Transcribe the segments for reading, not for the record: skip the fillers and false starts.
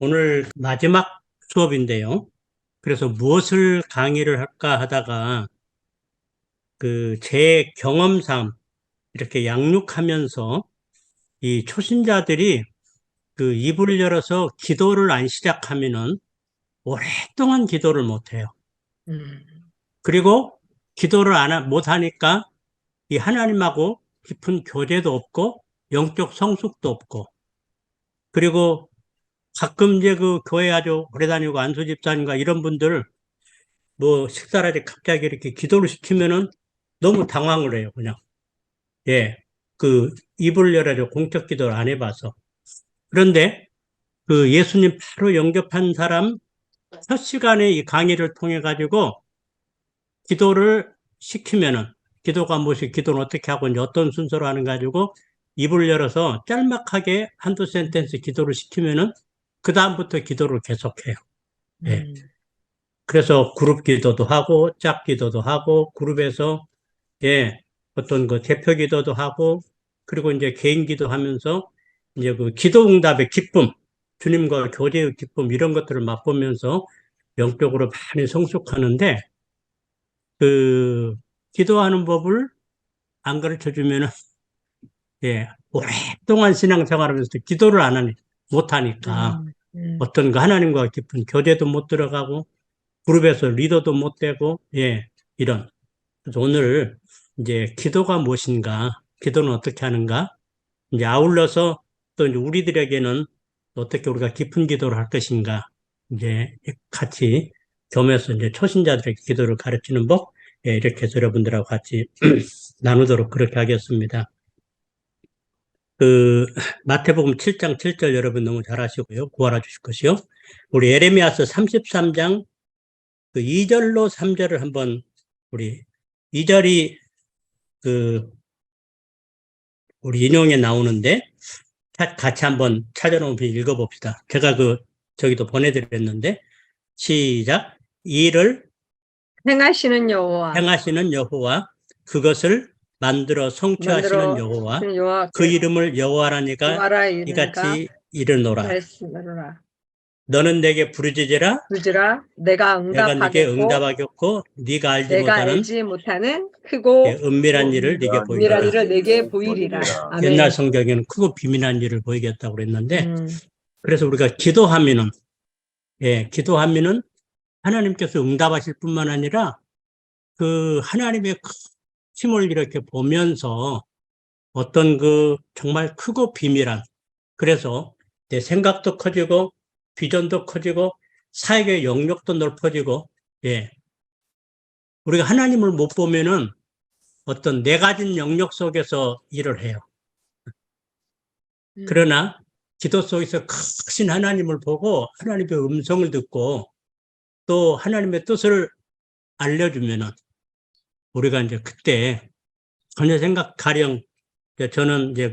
오늘 마지막 수업인데요. 그래서 무엇을 강의를 할까 하다가 제 경험상 이렇게 양육하면서 이 초신자들이 입을 열어서 기도를 안 시작하면은 오랫동안 기도를 못 해요. 음, 그리고 기도를 못 하니까 이 하나님하고 깊은 교제도 없고 영적 성숙도 없고, 그리고 가끔 이제 교회 아주 오래 다니고 안수 집사님과 이런 분들 뭐 식사할 때 갑자기 이렇게 기도를 시키면은 너무 당황을 해요, 그냥. 예. 입을 열어줘 공적 기도를 안 해봐서. 그런데 예수님 바로 영접한 사람 첫 시간에 이 강의를 통해 가지고 기도를 시키면은, 기도가 무엇이, 기도는 어떻게 하고 이제 어떤 순서로 하는 가지고 입을 열어서 짤막하게 한두 센텐스 기도를 시키면은 그다음부터 기도를 계속해요. 예. 음, 그래서 그룹 기도도 하고 짝 기도도 하고 그룹에서, 예, 어떤 대표 기도도 하고, 그리고 이제 개인 기도하면서 이제 기도 응답의 기쁨, 주님과 교제의 기쁨, 이런 것들을 맛보면서 영적으로 많이 성숙하는데, 그 기도하는 법을 안 가르쳐 주면은, 예, 오랫동안 신앙생활하면서 기도를 안 하니 못 하니까 음, 음, 어떤 하나님과 깊은 교제도 못 들어가고 그룹에서 리더도 못 되고, 예, 이런. 그래서 오늘 이제 기도가 무엇인가, 기도는 어떻게 하는가, 이제 아울러서 또 이제 우리들에게는 어떻게 우리가 깊은 기도를 할 것인가, 이제 같이 겸해서 이제 초신자들에게 기도를 가르치는 법, 예, 이렇게 해서 여러분들하고 같이 나누도록 그렇게 하겠습니다. 그 마태복음 7장 7절 여러분 너무 잘 아시고요. 구하라 주실 것이요. 우리 에레미야서 33장 2절로 3절을 한번, 우리 2절이 우리 인용에 나오는데 같이 한번 찾아놓으면 읽어봅시다. 제가 저기도 보내드렸는데, 시작. 이를 행하시는 여호와, 행하시는 여호와, 그것을 만들어 성취하시는 만들어 여호와, 주시는 그 여호와께 이름을 여호와라니가 구하라 이르니가 이같이 이르노라. 말씀하노라. 너는 내게 부르짖으라. 부지라 내가 내가 네게 응답하겠고 응답하겠고 네가 알지 내가 못하는, 알지 못하는 예, 크고 은밀한 일을 네게 은밀한 보이리라. 일을 내게 보이리라. 옛날 아멘. 성경에는 크고 비밀한 일을 보이겠다고 그랬는데, 음, 그래서 우리가 기도하면은, 예, 기도하면은 하나님께서 응답하실 뿐만 아니라 하나님의 힘을 이렇게 보면서 어떤 정말 크고 비밀한, 그래서 내 생각도 커지고 비전도 커지고 사역의 영역도 넓어지고, 예, 우리가 하나님을 못 보면은 어떤 내 가진 영역 속에서 일을 해요. 음, 그러나 기도 속에서 크신 하나님을 보고 하나님의 음성을 듣고 또 하나님의 뜻을 알려주면은 우리가 이제 그때 전혀 가령, 저는 이제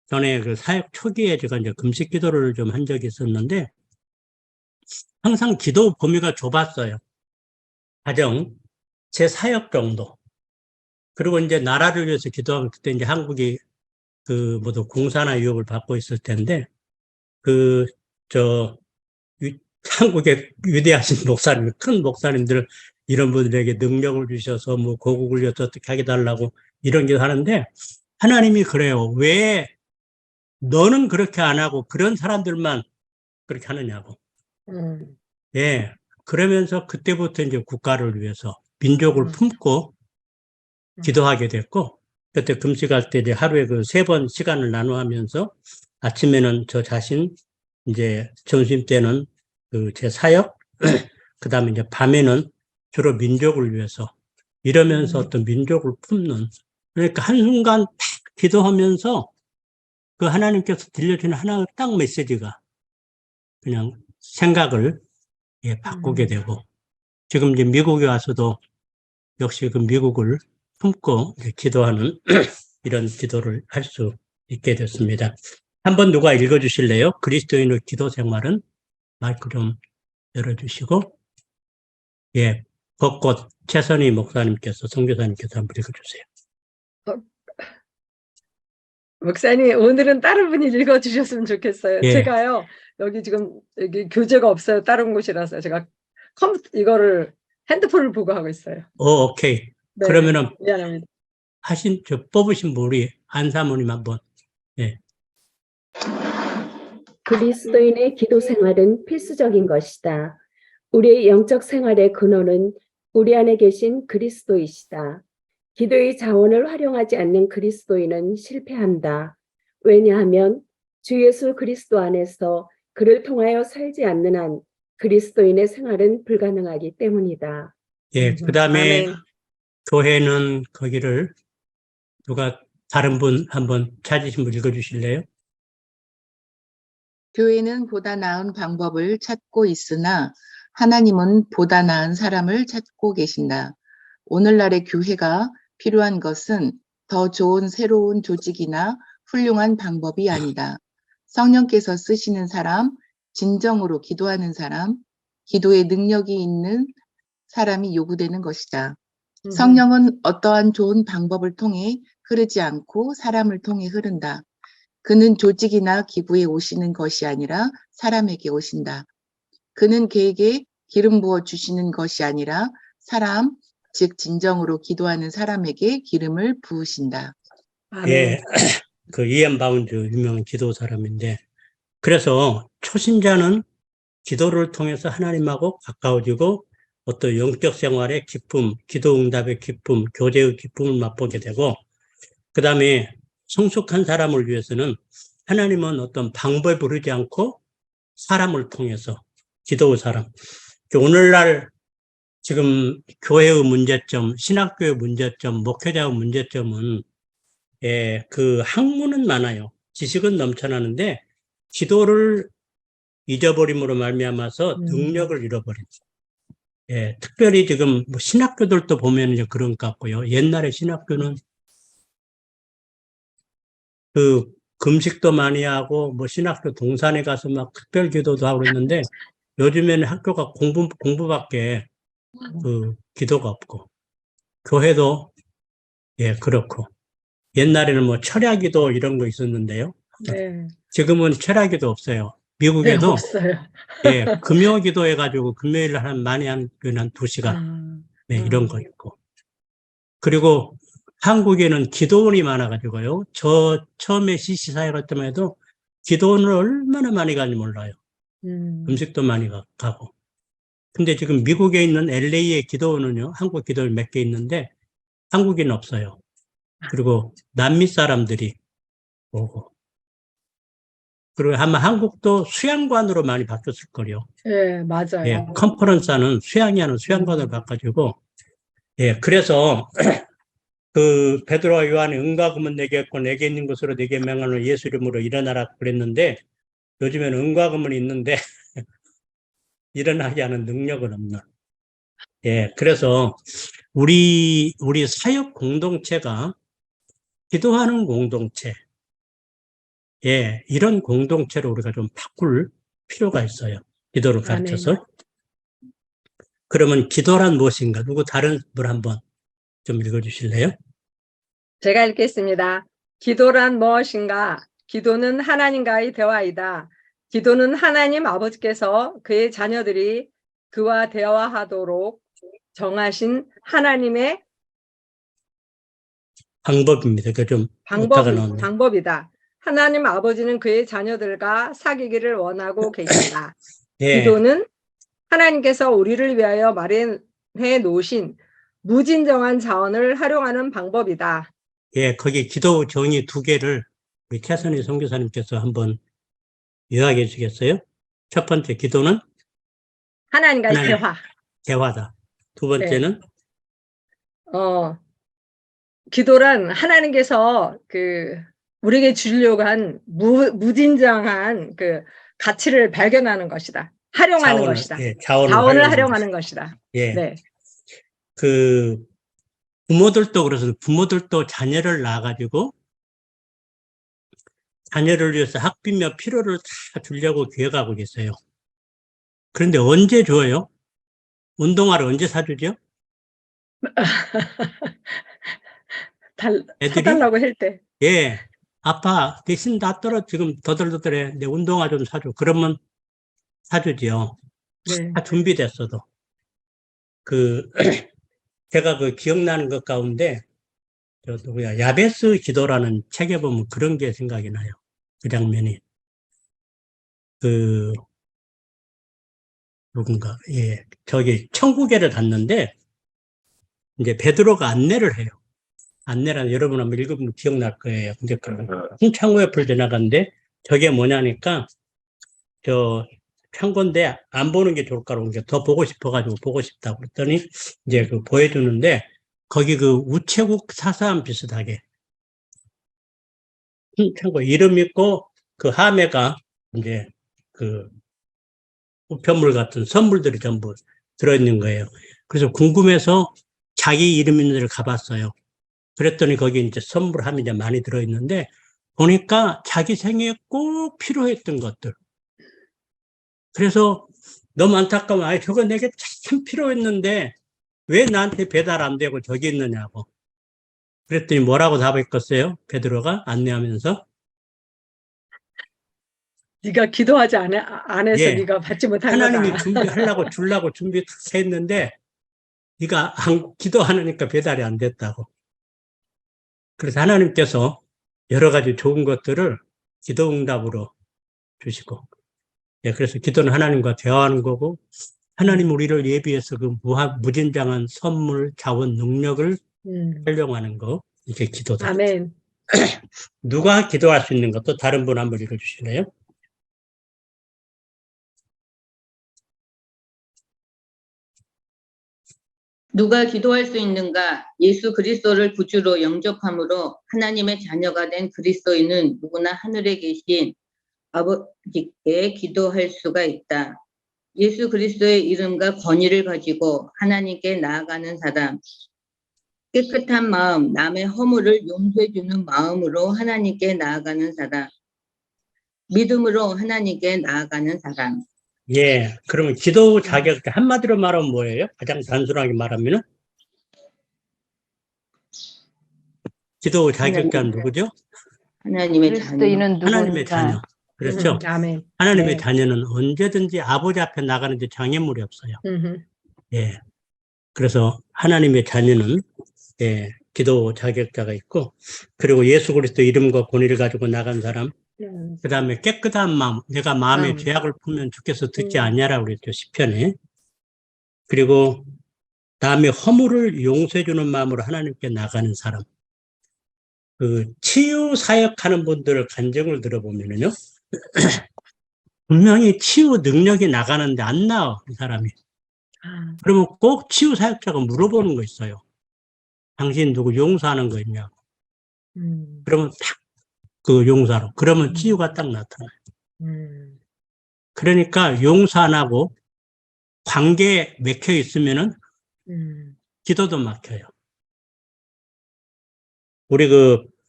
전에 사역 초기에 제가 이제 금식 기도를 좀 한 적이 있었는데 항상 기도 범위가 좁았어요. 가령 제 사역 정도. 그리고 이제 나라를 위해서 기도하면, 그때 이제 한국이 모두 공산화 위협을 받고 있을 텐데, 그, 저, 한국의 위대하신 목사님, 큰 목사님들, 이런 분들에게 능력을 주셔서 뭐 고국을 위해서 어떻게 하게 달라고 이런 게 하는데, 하나님이 그래요. 왜 너는 그렇게 안 하고 그런 사람들만 그렇게 하느냐고. 음, 예. 그러면서 그때부터 이제 국가를 위해서 민족을 음, 품고 음, 기도하게 됐고, 그때 금식할 때 이제 하루에 3번 시간을 나눠 하면서 아침에는 저 자신, 이제 점심 때는 제 사역, 그 다음에 이제 밤에는 주로 민족을 위해서 이러면서 음, 어떤 민족을 품는, 그러니까 한순간 딱 기도하면서 하나님께서 들려주는 하나의 딱 메시지가 그냥 생각을, 예, 바꾸게 음. 되고, 지금 이제 미국에 와서도 역시 미국을 품고 기도하는 이런 기도를 할 수 있게 됐습니다. 한번 누가 읽어주실래요? 그리스도인의 기도 생활은? 마이크 좀 열어주시고, 예, 벚꽃 최선희 목사님께서, 선교사님께서 한번 읽어주세요. 어, 목사님, 오늘은 다른 분이 읽어주셨으면 좋겠어요. 예. 제가요, 여기 지금 여기 교재가 없어요. 다른 곳이라서 제가 이거를 핸드폰을 보고 하고 있어요. 오케이. 네, 그러면은 미안합니다. 뽑으신 분 우리 안 사모님 한번. 예. 그리스도인의 기도 생활은 필수적인 것이다. 우리의 영적 생활의 근원은 우리 안에 계신 그리스도이시다. 기도의 자원을 활용하지 않는 그리스도인은 실패한다. 왜냐하면 주 예수 그리스도 안에서 그를 통하여 살지 않는 한 그리스도인의 생활은 불가능하기 때문이다. 예. 그다음에 아멘. 교회는 거기를 누가 다른 분 한번 찾으신 분 읽어주실래요? 교회는 보다 나은 방법을 찾고 있으나 하나님은 보다 나은 사람을 찾고 계신다. 오늘날의 교회가 필요한 것은 더 좋은 새로운 조직이나 훌륭한 방법이 아니다. 성령께서 쓰시는 사람, 진정으로 기도하는 사람, 기도의 능력이 있는 사람이 요구되는 것이다. 성령은 어떠한 좋은 방법을 통해 흐르지 않고 사람을 통해 흐른다. 그는 조직이나 기구에 오시는 것이 아니라 사람에게 오신다. 그는 그에게 기름 부어 주시는 것이 아니라 사람, 즉 진정으로 기도하는 사람에게 기름을 부으신다. 아멘. 예. 그 이안 바운드 유명 기도 사람인데, 그래서 초신자는 기도를 통해서 하나님하고 가까워지고 어떤 영적 생활의 기쁨, 기도 응답의 기쁨, 교제의 기쁨을 맛보게 되고, 그 다음에 성숙한 사람을 위해서는 하나님은 어떤 방법을 부르지 않고 사람을 통해서 기도의 사람. 오늘날 지금 교회의 문제점, 신학교의 문제점, 목회자의 문제점은 그 학문은 많아요. 지식은 넘쳐나는데 기도를 잊어버림으로 말미암아서 능력을 잃어버렸죠. 예, 특별히 지금 뭐 신학교들도 보면 이제 그런 것 같고요. 옛날에 신학교는 그 금식도 많이 하고 뭐 신학교 동산에 가서 막 특별 기도도 하고 그랬는데 요즘에는 학교가 공부밖에 그 기도가 없고 교회도 예, 그렇고 옛날에는 뭐 철야기도 이런 거 있었는데요. 네. 지금은 철야기도 없어요. 네, 미국에도 없어요. 예, 금요기도 해가지고 금요일 많이 한 2시간 아, 네, 이런 거 있고. 그리고 한국에는 기도원이 많아가지고요. 저 처음에 CC 사회 갈 때만 해도 기도원을 얼마나 많이 가는지 몰라요. 음식도 많이 가고. 근데 지금 미국에 있는 LA의 기도원은요, 한국 기도원 몇 개 있는데 한국에는 없어요. 그리고 남미 사람들이 오고. 그리고 아마 한국도 수양관으로 많이 바뀌었을 거요. 네, 맞아요. 예, 컨퍼런스는 수양이 하는 수양관으로 바꿔가지고, 예, 그래서 그 베드로와 요한이 응과 금은 내게 있고 내게 있는 것으로 내게 명하는 예수 이름으로 일어나라 그랬는데 요즘에는 응과 금은 있는데 일어나게 하는 능력은 없는. 예, 그래서 우리 사역 공동체가 기도하는 공동체, 예, 이런 공동체로 우리가 좀 바꿀 필요가 있어요. 기도를 가르쳐서. 그러면 기도란 무엇인가? 누구 다른 분 한번 좀 읽어주실래요? 제가 읽겠습니다. 기도란 무엇인가? 기도는 하나님과의 대화이다. 기도는 하나님 아버지께서 그의 자녀들이 그와 대화하도록 정하신 하나님의 방법입니다. 그 좀 오타가 나오네요. 방법이다. 하나님 아버지는 그의 자녀들과 사귀기를 원하고 계신다. 예, 기도는 하나님께서 우리를 위하여 마련해 놓으신 무진정한 자원을 활용하는 방법이다. 예, 거기 기도 정의 2개를 우리 캐서니 선교사님께서 한번 요약해 주시겠어요? 첫 번째 기도는 하나님과의 하나님. 대화. 대화다. 두 번째는 기도란 하나님께서 우리에게 주려고 한 무진장한 그 가치를 발견하는 것이다. 활용하는 자원을, 것이다. 예, 자원을 활용하는 것이다. 예. 네. 그 부모들도 그래서 부모들도 자녀를 낳아가지고 자녀를 위해서 학비며 필요를 다 주려고 기획하고 계세요. 그런데 언제 줘요? 운동화를 언제 사주죠? 애들이? 사달라고 할 때. 예. 아빠, 대신 다 떨어, 지금 더덜더덜해. 내 운동화 좀 사줘. 그러면 사주지요. 네. 다 준비됐어도. 제가 기억나는 것 가운데, 야베스 기도라는 책에 보면 그런 게 생각이 나요. 그 장면이. 누군가, 예. 천국에를 갔는데, 이제 베드로가 안내를 해요. 안내란 여러분 한번 읽으면 기억날 거예요. 근데 큰 창고 옆을 지나갔는데, 저게 뭐냐니까, 창고인데 안 보는 게 좋을까 그런 게 더 보고 싶어가지고 보고 싶다고 그랬더니, 이제 보여주는데, 거기 우체국 사서함 비슷하게, 창고 이름 있고, 하매가 이제 우편물 같은 선물들이 전부 들어있는 거예요. 그래서 궁금해서 자기 이름 있는 데를 가봤어요. 그랬더니 거기 이제 선물함이 이제 많이 들어있는데, 보니까 자기 생애에 꼭 필요했던 것들. 그래서 너무 안타까우면, 저거 내게 참 필요했는데, 왜 나한테 배달 안 되고 저기 있느냐고. 그랬더니 뭐라고 답했겠어요? 베드로가 안내하면서. 네가 기도하지 안 해서 예. 네가 받지 못한 하나님이 거다. 주려고 준비했는데, 네가 기도 안 하니까 배달이 안 됐다고. 그래서 하나님께서 여러 가지 좋은 것들을 기도 응답으로 주시고, 예, 그래서 기도는 하나님과 대화하는 거고, 하나님 우리를 예비해서 무진장한 선물, 자원, 능력을 활용하는 거, 이게 기도다. 아멘. 누가 기도할 수 있는 것도 다른 분 한번 읽어주실래요? 누가 기도할 수 있는가? 예수 그리스도를 구주로 영접함으로 하나님의 자녀가 된 그리스도인은 누구나 하늘에 계신 아버지께 기도할 수가 있다. 예수 그리스도의 이름과 권위를 가지고 하나님께 나아가는 사람, 깨끗한 마음, 남의 허물을 용서해 주는 마음으로 하나님께 나아가는 사람, 믿음으로 하나님께 나아가는 사람. 예, 그러면 기도 자격, 한마디로 말하면 뭐예요? 가장 단순하게 말하면은? 기도 자격자는 누구죠? 하나님의 자녀. 그리스도인은 하나님의 자녀. 누구인가? 그렇죠? 아멘. 하나님의 네. 자녀는 언제든지 아버지 앞에 나가는데 장애물이 없어요. 음흠. 예. 그래서 하나님의 자녀는, 예, 기도 자격자가 있고, 그리고 예수 그리스도 이름과 권위를 가지고 나간 사람, 그 다음에 깨끗한 마음, 내가 마음에 죄악을 품으면 주께서 듣지 않냐라고 그랬죠, 시편에. 그리고 다음에 허물을 용서해주는 마음으로 하나님께 나가는 사람. 치유 사역하는 분들 간증을 들어보면요, 분명히 치유 능력이 나가는데 안 나와, 이 사람이. 그러면 꼭 치유 사역자가 물어보는 거 있어요. 당신 누구 용서하는 거 있냐고. 그러면 딱 용서하러. 그러면 치유가 딱 나타나요. 그러니까 용서 안 하고 관계에 맥혀 있으면은 기도도 막혀요. 우리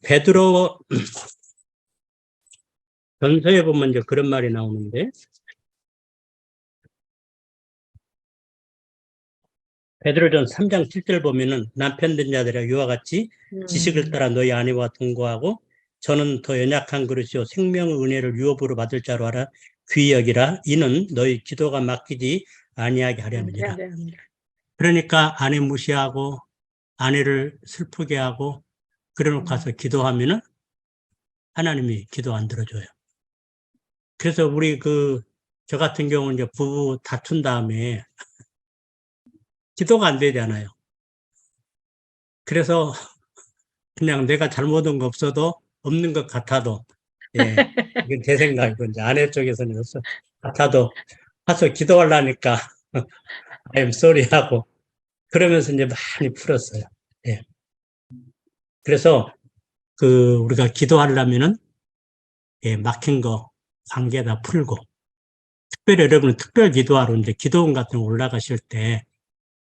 베드로 전서에 보면 이제 그런 말이 나오는데, 베드로전 3장 7절 보면은 남편 된 자들아 이와 같이 지식을 따라 너희 아내와 동거하고 저는 더 연약한 그릇이요 생명의 은혜를 유업으로 받을 자로 알아 귀히 여기라. 이는 너희 기도가 막히지 아니하게 하려느니라. 그러니까 아내 무시하고 아내를 슬프게 하고 그래놓고 가서 기도하면은 하나님이 기도 안 들어줘요. 그래서 우리 저 같은 경우는 이제 부부 다툰 다음에 기도가 안 되잖아요. 그래서 그냥 내가 잘못한 거 없는 것 같아도, 예, 이건 제 생각이고, 이제 아내 쪽에서는 같아도 가서 기도하려니까, I'm sorry 하고, 그러면서 이제 많이 풀었어요. 예. 그래서, 우리가 기도하려면은, 예, 막힌 거, 관계다 풀고, 특별히 여러분은 특별 기도하러 이제 기도원 같은 거 올라가실 때,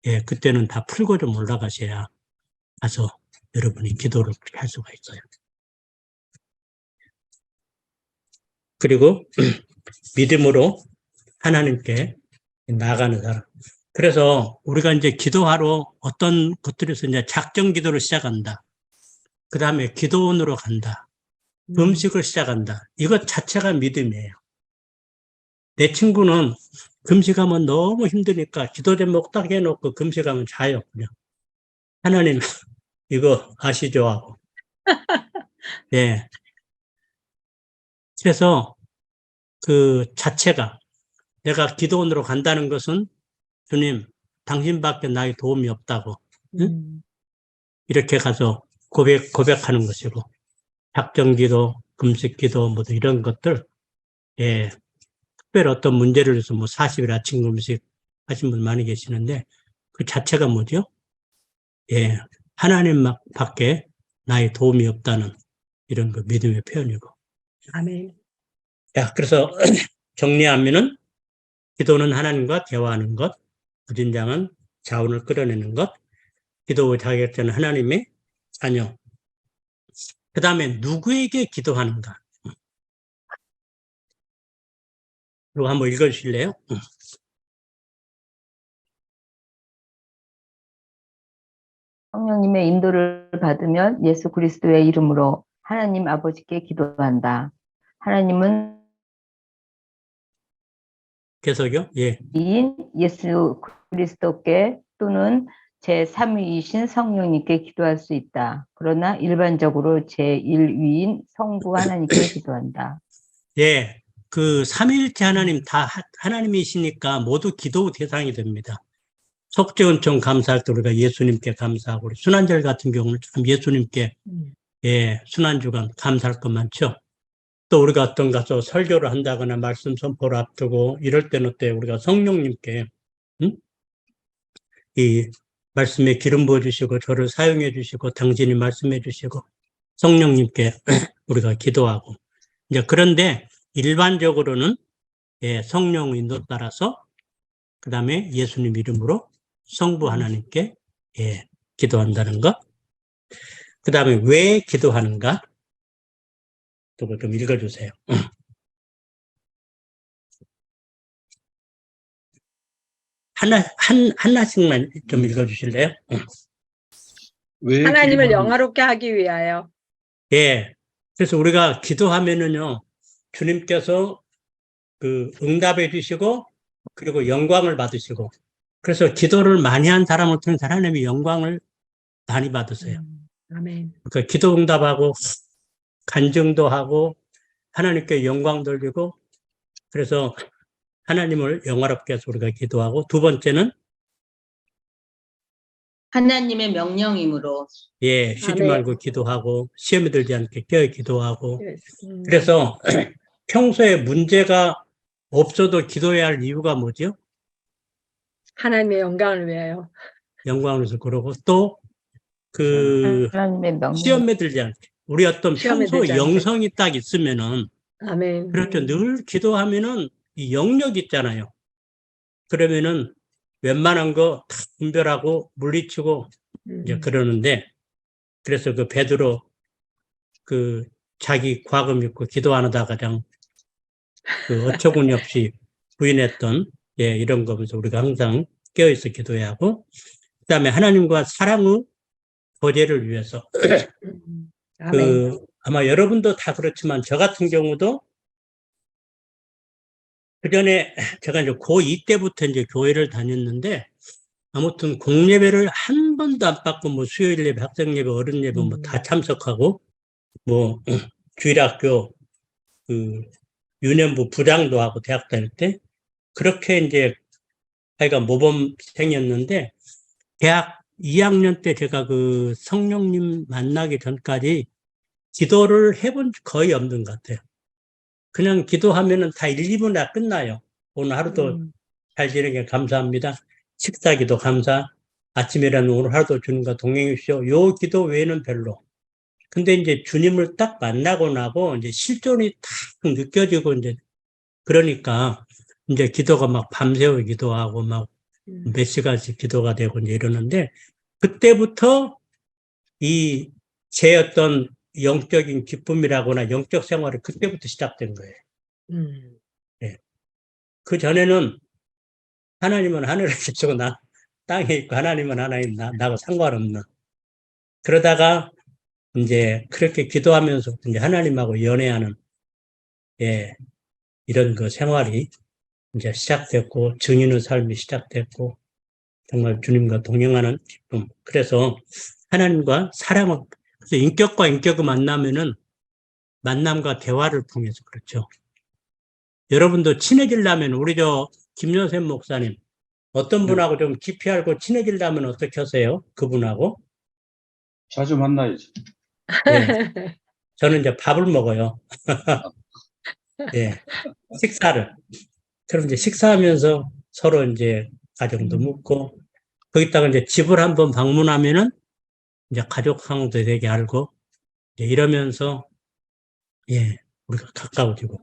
예, 그때는 다 풀고 좀 올라가셔야 가서 여러분이 기도를 할 수가 있어요. 그리고 믿음으로 하나님께 나가는 사람. 그래서 우리가 이제 기도하러 어떤 것들에서 이제 작정 기도를 시작한다. 그 다음에 기도원으로 간다. 금식을 시작한다. 이것 자체가 믿음이에요. 내 친구는 금식하면 너무 힘드니까 기도 제목 딱 해놓고 금식하면 자요. 그냥. 하나님 이거 아시죠? 하고. 예. 그래서 그 자체가 내가 기도원으로 간다는 것은 주님 당신밖에 나의 도움이 없다고 이렇게 가서 고백하는 것이고 작정기도, 금식기도 뭐 이런 것들 예. 특별히 어떤 문제를 해서 뭐 40일 아침 금식 하신 분 많이 계시는데 그 자체가 뭐죠? 예. 하나님 밖에 나의 도움이 없다는 이런 그 믿음의 표현이고. 아멘. 야, 그래서 정리하면은 기도는 하나님과 대화하는 것, 부진장은 자원을 끌어내는 것, 기도 자격자는 하나님의 자녀. 그 다음에 누구에게 기도하는가? 이거 한번 읽어주실래요? 성령님의 인도를 받으면 예수 그리스도의 이름으로 하나님 아버지께 기도한다. 하나님은 계속요? 예. 이인 예수 그리스도께 또는 제3위이신 성령님께 기도할 수 있다. 그러나 일반적으로 제1위인 성부 하나님께 기도한다. 예. 그 삼위일체 하나님 다 하나님이시니까 모두 기도 대상이 됩니다. 속죄은총 감사할 때 우리가 예수님께 감사하고 우리 순환절 같은 경우는 참 예수님께 예, 순환주간 감사할 것 많죠. 또 우리가 어떤 가서 설교를 한다거나 말씀 선포를 앞두고 이럴 때는 때 우리가 성령님께 이 말씀에 기름 부어주시고 저를 사용해 주시고 당신이 말씀해 주시고 성령님께 우리가 기도하고 이제 그런데 일반적으로는 예, 성령 인도 따라서 그 다음에 예수님 이름으로 성부 하나님께 예, 기도한다는 것. 그 다음에 왜 기도하는가? 또 좀 읽어주세요. 하나씩만 좀 읽어주실래요? 왜 하나님을 기도하는- 영화롭게 하기 위하여. 예. 그래서 우리가 기도하면은요, 주님께서 그 응답해 주시고, 그리고 영광을 받으시고, 그래서 기도를 많이 한 사람을 통해서 하나님이 영광을 많이 받으세요. 아멘. 그러니까 기도 응답하고, 간증도 하고, 하나님께 영광 돌리고, 그래서 하나님을 영화롭게 해서 우리가 기도하고, 두 번째는, 하나님의 명령이므로 예, 쉬지 아멘. 말고 기도하고, 시험에 들지 않게 깨어 기도하고, 예. 그래서 평소에 문제가 없어도 기도해야 할 이유가 뭐죠? 하나님의 영광을 위하여. 영광을 위해서 그러고 또 그 하나님의 명령. 시험에 들지 않게 우리 어떤 시험에 평소 들지 않게. 영성이 딱 있으면은 아멘. 그렇죠. 늘 기도하면은 이 영역 있잖아요. 그러면은 웬만한 거 다 분별하고 물리치고 이제 그러는데 그래서 그 베드로 그 자기 과거 믿고 기도 안 하다가 그냥 그 어처구니 없이 부인했던 예, 이런 거 보면서 우리가 항상 깨어있어 기도해야 하고 그다음에 하나님과 사랑의 보좌를 위해서 아멘. 그 아마 여러분도 다 그렇지만 저 같은 경우도 그 전에 제가 이제 고2 때부터 이제 교회를 다녔는데 아무튼 공예배를 한 번도 안 받고 뭐 수요일 예배, 학생 예배, 어른 예배 뭐 다 참석하고 뭐 주일학교 그 유년부 부장도 하고 대학 다닐 때 그렇게 이제 하여간 모범생이었는데 대학 2학년 때 제가 그 성령님 만나기 전까지 기도를 해본 적 거의 없는 것 같아요. 그냥 기도하면은 다 1, 2분에 끝나요. 오늘 하루도 잘 지내게 감사합니다. 식사기도 감사. 아침이라는 오늘 하루도 주님과 동행해 주시오. 요 기도 외에는 별로. 근데 이제 주님을 딱 만나고 나고 이제 실존이 딱 느껴지고 이제 그러니까 이제 기도가 막 밤새워 기도하고 막 몇 시간씩 기도가 되고 이제 이러는데 그때부터 이 제 어떤 영적인 기쁨이라거나 영적 생활이 그때부터 시작된 거예요. 네. 그 전에는 하나님은 하늘에 계시고 나 땅에 있고 하나님은 하나님 나하고 상관없는 그러다가 이제 그렇게 기도하면서 이제 하나님하고 연애하는, 예, 이런 그 생활이 이제 시작됐고, 증인의 삶이 시작됐고, 정말 주님과 동행하는 기쁨. 그래서 하나님과 사랑은, 그래서 인격과 인격을 만나면은 만남과 대화를 통해서 그렇죠. 여러분도 친해지려면 우리 김여샘 목사님, 어떤 네. 분하고 좀 깊이 알고 친해지려면 어떻게 하세요? 그분하고? 자주 만나야지. 예. 저는 이제 밥을 먹어요. 예. 식사를. 그럼 이제 식사하면서 서로 이제 가정도 묻고, 거기다가 이제 집을 한번 방문하면은 이제 가족 상황도 되게 알고, 이제 이러면서, 예, 우리가 가까워지고.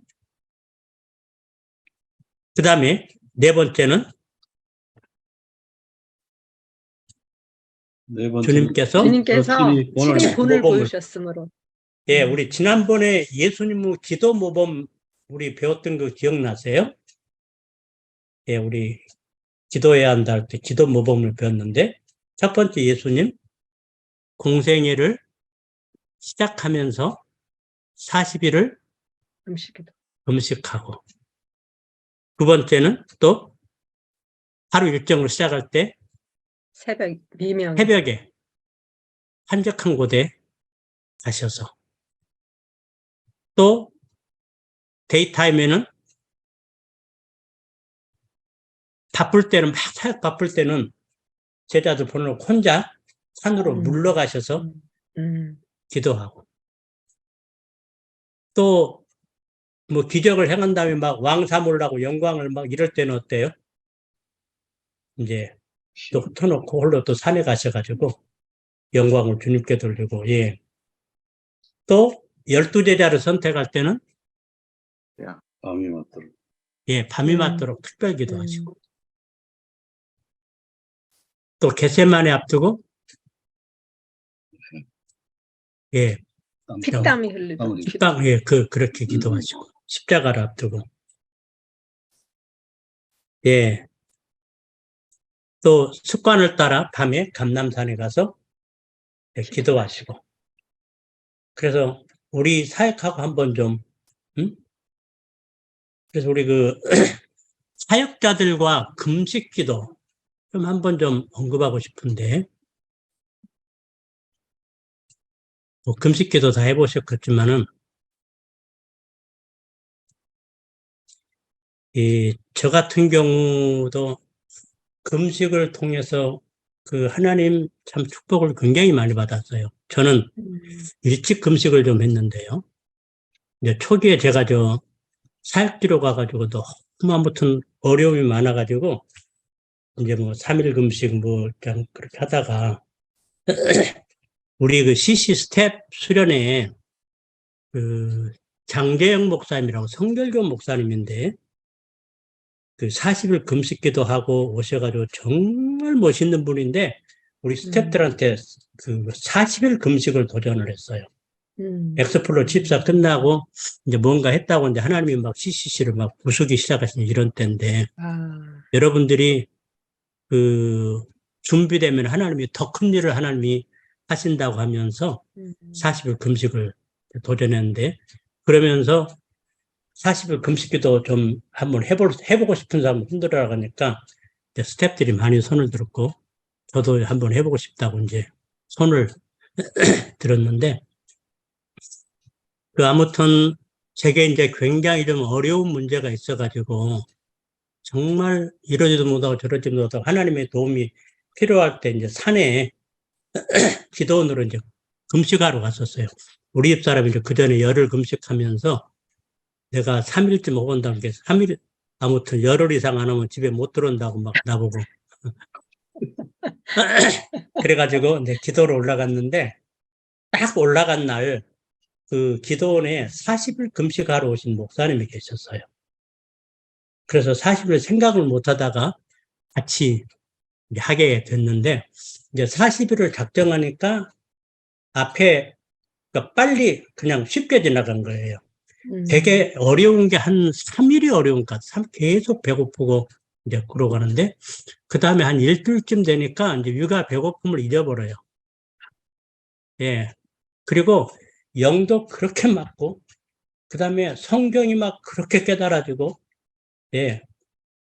그 다음에 네 번째는 네 번째는 주님께서, 주님께서 친히 본을 친히 본을 모범을. 보여주셨으므로. 예, 우리 지난번에 예수님의 기도 모범 우리 배웠던 거 기억나세요? 예, 우리 기도해야 한다 할 때 기도 모범을 배웠는데, 첫 번째 예수님 공생애를 시작하면서 40일을 음식이도. 금식하고, 두 번째는 또 하루 일정을 시작할 때 새벽 미명. 새벽에 한적한 곳에 가셔서, 또 데이타임에는 바쁠 때는 막 사역 바쁠 때는 제자들 보내놓고 혼자 산으로 물러가셔서 기도하고, 또 뭐 기적을 행한 다음에 막 왕사몰라고 영광을 막 이럴 때는 어때요? 이제 또 흩어놓고 홀로 또 산에 가셔가지고 영광을 주님께 돌리고, 예. 또 12제자를 선택할 때는 밤이 맞도록. 예, 밤이 맞도록 특별 기도하시고, 또 겟세마네 앞두고, 예, 피땀이 흘리던. 식당, 예, 그렇게 기도하시고, 십자가를 앞두고, 예. 또 습관을 따라 밤에 감람산에 가서 예, 기도하시고. 그래서 우리 사역하고 한번 좀, 그래서 우리 사역자들과 금식 기도 좀 한번 좀 언급하고 싶은데, 뭐 금식 기도 다 해보셨겠지만은, 저 같은 경우도 금식을 통해서 하나님 참 축복을 굉장히 많이 받았어요. 저는 일찍 금식을 좀 했는데요. 이제 초기에 제가 사역지로 가가지고 너무 아무튼 어려움이 많아가지고, 이제 뭐 3일 금식 뭐 그냥 그렇게 하다가, 우리 CC 스텝 수련회 장재영 목사님이라고 성결교 목사님인데, 40일 금식기도 하고 오셔가지고 정말 멋있는 분인데, 우리 스태프들한테 40일 금식을 도전을 했어요. 엑스플로 집사 끝나고 이제 뭔가 했다고 이제 하나님이 막 CCC를 막 부수기 시작하신 이런 때인데, 여러분들이 준비되면 하나님이 더 큰 일을 하나님이 하신다고 하면서 40일 금식을 도전했는데, 그러면서 40일 금식기도 좀 한번 해보고 싶은 사람 힘들어라 하니까 스태프들이 많이 손을 들었고, 저도 한번 해보고 싶다고 이제 손을 들었는데, 아무튼 제게 이제 굉장히 좀 어려운 문제가 있어가지고, 정말 이러지도 못하고 저러지도 못하고 하나님의 도움이 필요할 때 이제 산에 기도원으로 이제 금식하러 갔었어요. 우리 집 사람이 이제 그 전에 열흘 금식하면서 내가 3일쯤 못 온다는 게 3일, 아무튼 열흘 이상 안 오면 집에 못 들어온다고 막 나보고. 그래가지고 이제 기도로 올라갔는데, 딱 올라간 날 기도원에 40일 금식하러 오신 목사님이 계셨어요. 그래서 40일 생각을 못 하다가 같이 이제 하게 됐는데, 이제 40일을 작정하니까 앞에 그러니까 빨리 그냥 쉽게 지나간 거예요. 되게 어려운 게 한 3일이 어려운 것 같아요. 계속 배고프고 이제 그러고 가는데, 그 다음에 한 일주일쯤 되니까 이제 위가 배고픔을 잊어버려요. 예. 그리고 영도 그렇게 맞고, 그 다음에 성경이 막 그렇게 깨달아지고, 예.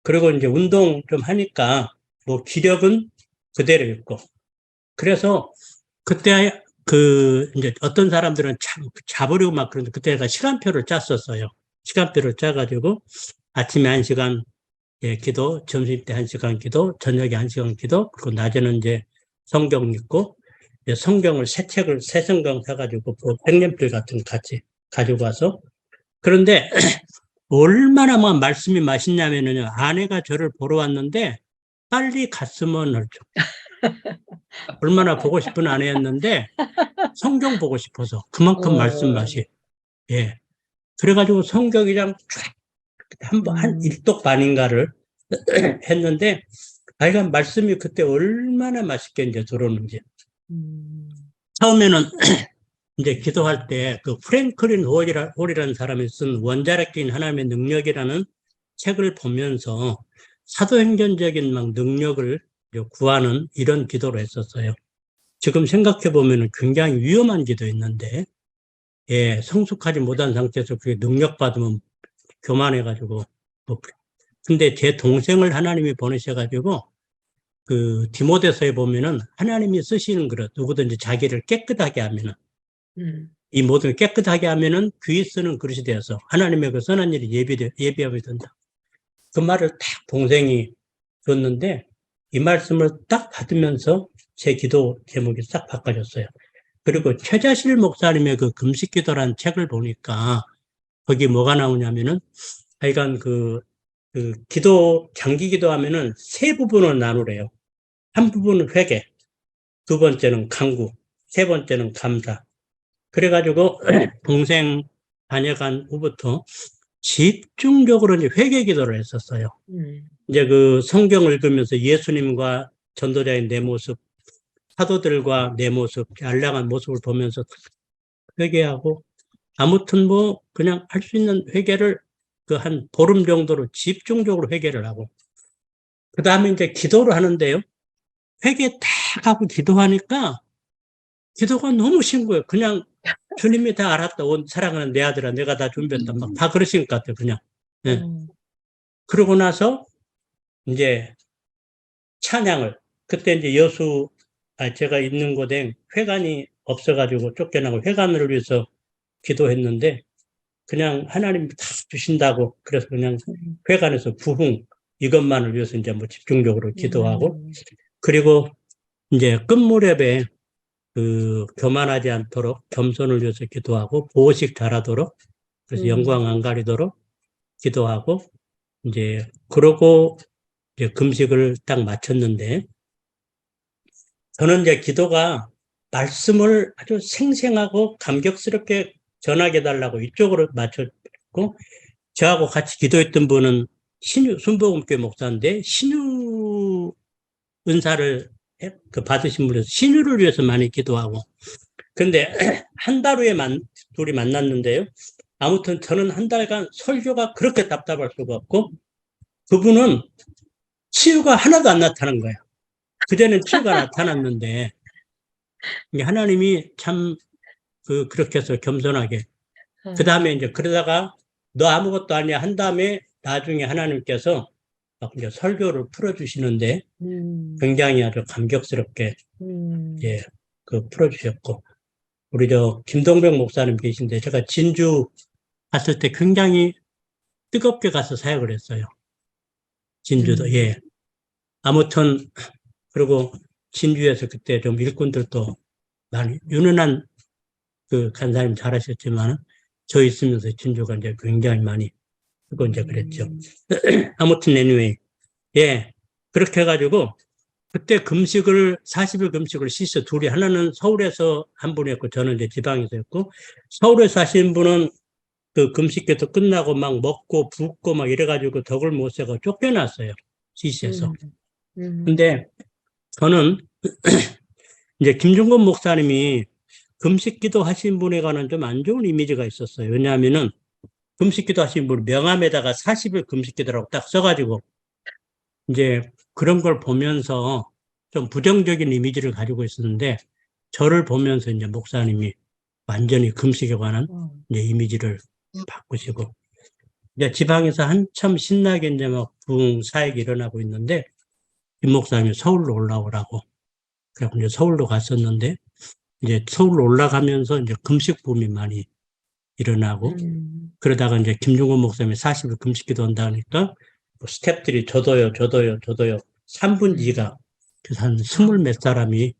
그리고 이제 운동 좀 하니까, 뭐 기력은 그대로 있고. 그래서 그때 이제 어떤 사람들은 잡으려고 막 그러는데, 그때 내가 시간표를 짰었어요. 시간표를 짜가지고, 아침에 1시간 예, 기도, 점심 때 1시간 기도, 저녁에 1시간 기도, 그리고 낮에는 이제 성경 읽고, 이제 성경을 새 성경 사가지고, 백년필 같은 거 같이 가지고 와서. 그런데 얼마나 막 말씀이 맛있냐면요. 아내가 저를 보러 왔는데, 빨리 갔으면 하죠. 얼마나 보고 싶은 아내였는데, 성경 보고 싶어서. 그만큼 말씀 맛이. 예. 그래가지고 성경이랑 쫙, 한 일독 반인가를 했는데, 하여간 말씀이 그때 얼마나 맛있게 이제 들어오는지. 처음에는 이제 기도할 때 그 프랭클린 홀이라는 사람이 쓴 원자력적인 하나님의 능력이라는 책을 보면서 사도행전적인 막 능력을 구하는 이런 기도를 했었어요. 지금 생각해 보면 굉장히 위험한 기도였는데, 예, 성숙하지 못한 상태에서 그게 능력 받으면 교만해가지고. 근데 제 동생을 하나님이 보내셔가지고 그 디모데서에 보면은 하나님이 쓰시는 그릇, 누구든지 자기를 깨끗하게 하면은, 이 모든 깨끗하게 하면은 귀 쓰는 그릇이 되어서 하나님의 그 선한 일이 예비하게 된다. 그 말을 딱 동생이 줬는데, 이 말씀을 딱 받으면서 제 기도 제목이 싹 바꿔졌어요. 그리고 최자실 목사님의 그 금식기도라는 책을 보니까 거기 뭐가 나오냐면은, 하여간 장기 기도하면은 세 부분을 나누래요. 한 부분은 회개, 두 번째는 간구, 세 번째는 감사. 그래가지고 동생 다녀간 후부터 집중적으로 이제 회개 기도를 했었어요. 이제 그 성경을 읽으면서 예수님과 전도자인 내 모습, 사도들과 내 모습, 알량한 모습을 보면서 회개하고, 아무튼 뭐 그냥 할 수 있는 회개를 그 한 보름 정도로 집중적으로 회개를 하고, 그 다음에 이제 기도를 하는데요. 회개 딱 하고 기도하니까 기도가 너무 쉬운 거예요. 그냥 주님이 다 알았다. 사랑하는 내 아들아, 내가 다 준비했다. 막 다 그러신 것 같아요, 그냥. 예. 그러고 나서 이제 찬양을, 그때 이제 제가 있는 곳에 회관이 없어가지고 쫓겨나고 회관을 위해서 기도했는데, 그냥 하나님이 다 주신다고, 그래서 그냥 회관에서 부흥, 이것만을 위해서 이제 뭐 집중적으로 기도하고, 그리고 이제 끝무렵에 교만하지 않도록 겸손을 위해서 기도하고, 보호식 잘하도록, 그래서 영광 안 가리도록 기도하고, 이제 그러고 이제 금식을 딱 마쳤는데, 저는 이제 기도가 말씀을 아주 생생하고 감격스럽게 전하게 해달라고 이쪽으로 맞췄고, 저하고 같이 기도했던 분은 순복음교회 목사인데, 신유 은사를 받으신 분에서 신유를 위해서 많이 기도하고. 근데 한 달 후에 둘이 만났는데요. 아무튼 저는 한 달간 설교가 그렇게 답답할 수가 없고, 그분은 치유가 하나도 안 나타난 거예요. 그전엔 치유가 나타났는데, 하나님이 참 그렇게 해서 겸손하게. 그 다음에 이제 그러다가 너 아무것도 아니야 한 다음에 나중에 하나님께서 막 이제 설교를 풀어주시는데, 굉장히 아주 감격스럽게 예, 풀어주셨고, 우리 김동백 목사님 계신데, 제가 진주 갔을 때 굉장히 뜨겁게 가서 사역을 했어요. 진주도. 예. 아무튼 그리고 진주에서 그때 좀 일꾼들도 많이, 윤은한 간사님 잘하셨지만, 저 있으면서 진주가 이제 굉장히 많이 그거 이제 그랬죠. 아무튼 anyway, 예, 그렇게 해가지고 그때 40일 금식을 시스 둘이, 하나는 서울에서 한 분이 했고 저는 이제 지방에서 했고, 서울에서 하신 분은 그 금식기도 끝나고 막 먹고 붓고 막 이래가지고 덕을 못 세고 쫓겨났어요, 시스에서. 근데 저는 이제 김중건 목사님이 금식기도 하신 분에 관한 좀 안 좋은 이미지가 있었어요. 왜냐하면은 금식기도 하신 분 명함에다가 40일 금식기도라고 딱 써가지고 이제 그런 걸 보면서 좀 부정적인 이미지를 가지고 있었는데, 저를 보면서 이제 목사님이 완전히 금식에 관한 이제 이미지를 바꾸시고, 이제 지방에서 한참 신나게 이제 막 부흥 사역이 일어나고 있는데, 김 목사님이 서울로 올라오라고. 그래서 이제 서울로 갔었는데, 이제 서울로 올라가면서 이제 금식 붐이 많이 일어나고, 그러다가 이제 김종건 목사님이 40일 금식 기도한다 하니까, 스태프들이 저도요. 3분지가, 그래서 한 20몇 사람이,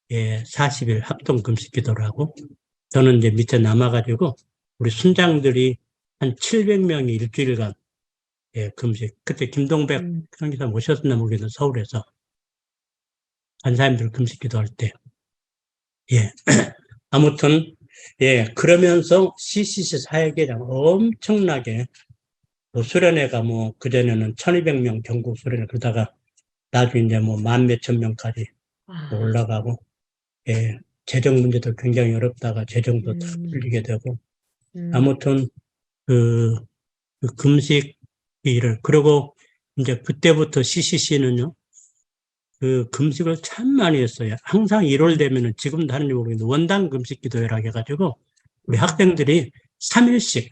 40일 합동 금식 기도를 하고, 저는 이제 밑에 남아가지고, 우리 순장들이 한 700명이 일주일간, 금식. 그때 김동백 선교사 모셨나 모르겠는데, 서울에서. 간사님들 금식 기도할 때. 아무튼, 그러면서 CCC 사역이랑 엄청나게, 수련회가 그전에는 1200명 전국 수련회 그러다가 나중에 이제 만 몇천 명까지 올라가고, 재정 문제도 굉장히 어렵다가 재정도 다 풀리게 되고, 아무튼, 그 금식 일을, 그리고 이제 그때부터 CCC는요, 그 금식을 참 많이 했어요. 항상 1월 되면은 지금도 하는지 모르겠는데 원당 금식 기도회라 해가지고 우리 학생들이 3일씩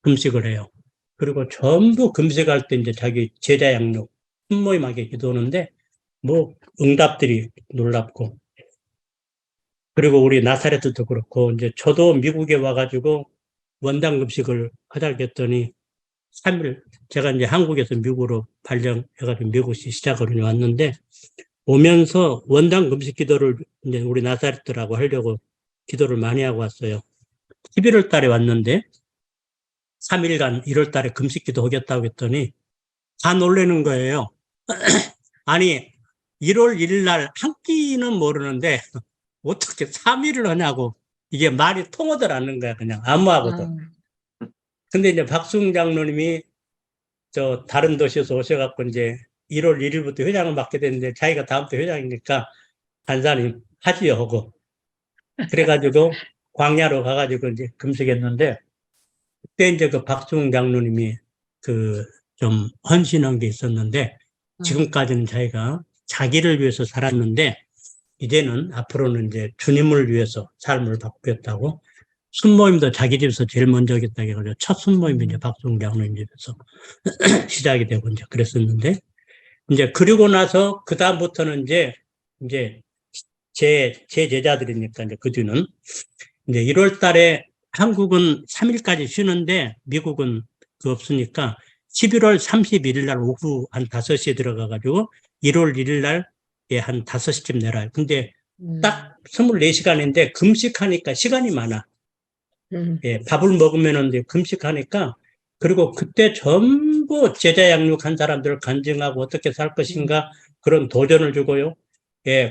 금식을 해요. 그리고 전부 금식할 때 이제 자기 제자 양육 순모임하게 기도하는데 응답들이 놀랍고, 그리고 우리 나사렛도 그렇고, 이제 저도 미국에 와가지고 원당 금식을 하자 했더니 3일, 제가 이제 한국에서 미국으로 발령해가지고 미국시 시작을 왔는데, 오면서 원당 금식 기도를 이제 우리 나사렛들하고 하려고 기도를 많이 하고 왔어요. 11월 달에 왔는데, 3일간 1월 달에 금식 기도 하겠다고 했더니, 다 놀라는 거예요. 아니, 1월 1일 날 한 끼는 모르는데, 어떻게 3일을 하냐고, 이게 말이 통하들 않는 거야, 그냥. 아무하고도. 근데 이제 박수웅 장로님이 다른 도시에서 오셔갖고 이제 1월 1일부터 회장을 맡게 됐는데 자기가 다음부터 회장이니까 간사님 하지요 하고, 그래가지고 광야로 가가지고 이제 금식했는데, 그때 이제 그 박수웅 장로님이 좀 헌신한 게 있었는데, 지금까지는 자기가 자기를 위해서 살았는데 이제는 앞으로는 이제 주님을 위해서 삶을 바꾸겠다고, 순모임도 자기 집에서 제일 먼저 하겠다고 해가지고 첫 순모임이 이제 박수웅 장로님 집에서 시작이 되고 이제 그랬었는데, 이제 그리고 나서 그다음부터는 이제 제 제자들이니까 이제 그 뒤는 이제 1월 달에 한국은 3일까지 쉬는데 미국은 없으니까 11월 31일 날 오후 한 5시에 들어가가지고 1월 1일 날 한 5시쯤 내려요. 근데 딱 24시간인데 금식하니까 시간이 많아. 밥을 먹으면은 이제 금식하니까, 그리고 그때 전부 제자 양육한 사람들을 간증하고 어떻게 살 것인가 그런 도전을 주고요.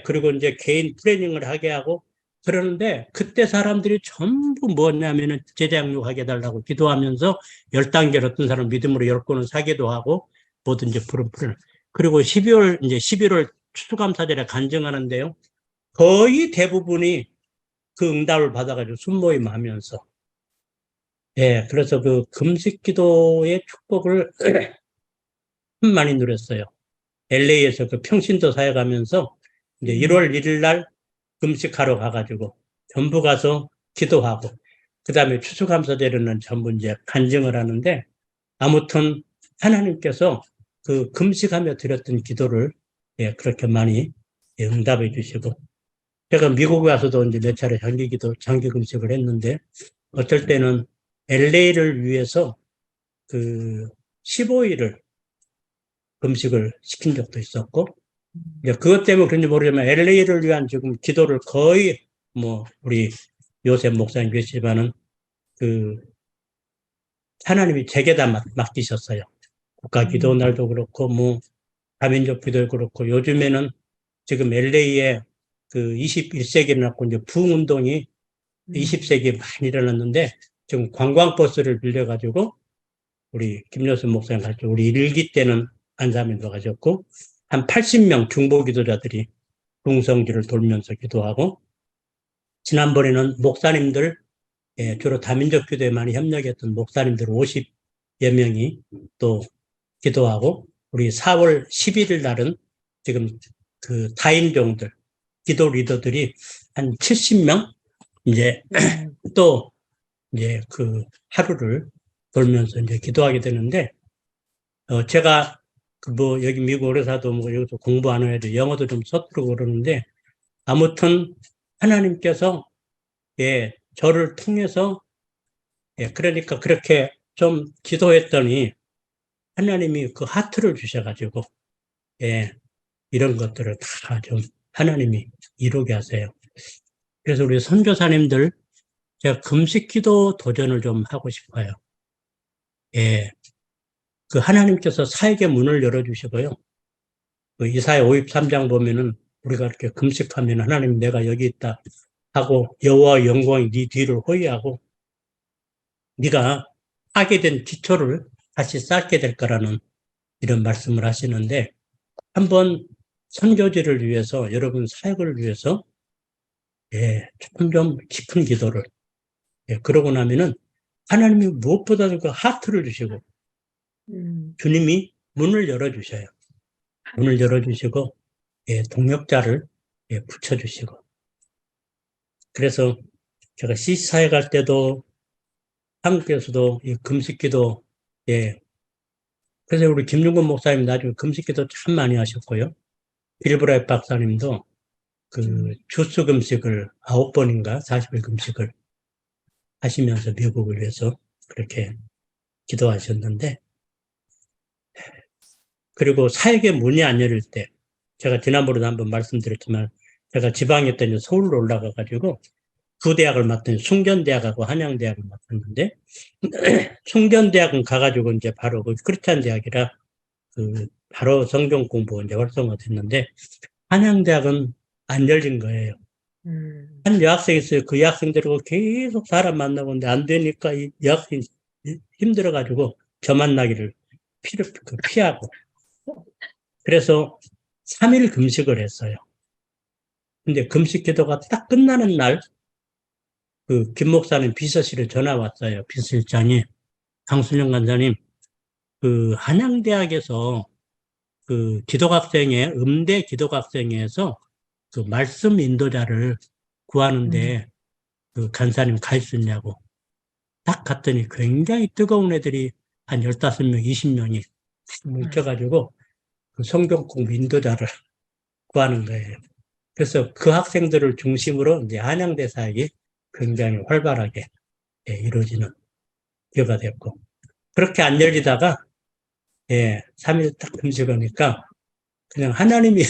그리고 이제 개인 트레이닝을 하게 하고 그러는데, 그때 사람들이 전부 뭐냐면은 제자 양육하게 해달라고 기도하면서 10단계를 어떤 사람 믿음으로 10권을 사기도 하고 뭐든지 푸른푸른. 그리고 11월 추수감사절에 간증하는데요, 거의 대부분이 그 응답을 받아가지고 순모임 하면서, 그래서 그 금식 기도의 축복을 많이 누렸어요. LA에서 그 평신도 사역하면서 이제 1월 1일 날 금식하러 가가지고 전부 가서 기도하고, 그 다음에 추수감사절에는 전부 이제 간증을 하는데, 아무튼 하나님께서 그 금식하며 드렸던 기도를 그렇게 많이 응답해 주시고, 제가 미국에 와서도 이제 몇 차례 장기 금식을 했는데, 어떨 때는 LA를 위해서 15일을 금식을 시킨 적도 있었고, 그것 때문에 그런지 모르지만 LA를 위한 지금 기도를 거의 우리 요셉 목사님 계시지만은 하나님이 제게다 맡기셨어요. 국가 기도 날도 그렇고 다민족 기도도 그렇고, 요즘에는 지금 LA에 21세기에 일어났고 이제 부흥운동이 20세기에 많이 일어났는데, 지금 관광버스를 빌려가지고 우리 김여순 목사님 같이 우리 일기 때는 안사민도 가셨고, 한 80명 중보 기도자들이 동성지를 돌면서 기도하고, 지난번에는 목사님들, 주로 다민족 기도에 많이 협력했던 목사님들 50여 명이 또 기도하고, 우리 4월 11일 날은 지금 다인종들 기도 리더들이 한 70명 이제 또 이제 그 하루를 돌면서 이제 기도하게 되는데, 제가 그 뭐 여기 미국 오래 사도 뭐 여기서 공부 안 해도 영어도 좀 서투르고 그러는데, 아무튼 하나님께서 예, 저를 통해서 예, 그러니까 그렇게 좀 기도했더니 하나님이 그 하트를 주셔가지고 예, 이런 것들을 다 좀 하나님이 이루게 하세요. 그래서 우리 선교사님들 제가 금식기도 도전을 좀 하고 싶어요. 예, 그 하나님께서 사역의 문을 열어주시고요. 그 이사야 53장 보면은 우리가 이렇게 금식하면 하나님 내가 여기 있다 하고 여호와 영광이 네 뒤를 호위하고 네가 하게 된 기초를 다시 쌓게 될 거라는 이런 말씀을 하시는데, 한번 선교지를 위해서 여러분 사역을 위해서 예, 조금 좀 깊은 기도를 예, 그러고 나면은 하나님이 무엇보다도 그 하트를 주시고 주님이 문을 열어주셔요. 문을 열어주시고 예, 동역자를 예, 붙여주시고. 그래서 제가 CC사회 갈 때도 한국에서도 이 금식기도 예, 그래서 우리 김윤건 목사님 나중에 금식기도 참 많이 하셨고요. 빌브라이트 박사님도 그 주스 금식을 9번인가 40일 금식을 하시면서 미국을 위해서 그렇게 기도하셨는데, 그리고 사역의 문이 안 열릴 때, 제가 지난번에도 한번 말씀드렸지만 제가 지방에 있던 서울로 올라가가지고 두 대학을 맡은 숭전대학하고 한양대학을 맡았는데, 숭전대학은 가가지고 이제 바로 그 크리스찬 대학이라 그 바로 성경 공부 이제 활성화됐는데, 한양대학은 안 열린 거예요. 한 여학생이 있어요. 그 여학생들하고 계속 사람 만나고 있는데 안 되니까 이 여학생이 힘들어가지고 저 만나기를 피하고. 그래서 3일 금식을 했어요. 근데 금식 기도가 딱 끝나는 날, 그 김 목사님 비서실에 전화 왔어요. 비서실장이, 강순영 간사님, 그 한양대학에서 그 기독학생회, 음대 기독학생회에서 그 말씀 인도자를 구하는데 그 간사님 가 있었냐고. 딱 갔더니 굉장히 뜨거운 애들이 한 15명, 20명이 뭉쳐가지고 그 성경 공부 인도자를 구하는 거예요. 그래서 그 학생들을 중심으로 이제 한양대 사역이 굉장히 활발하게 예, 이루어지는 기회가 됐고, 그렇게 안 열리다가 예, 3일 딱 금식하니까 그냥 하나님이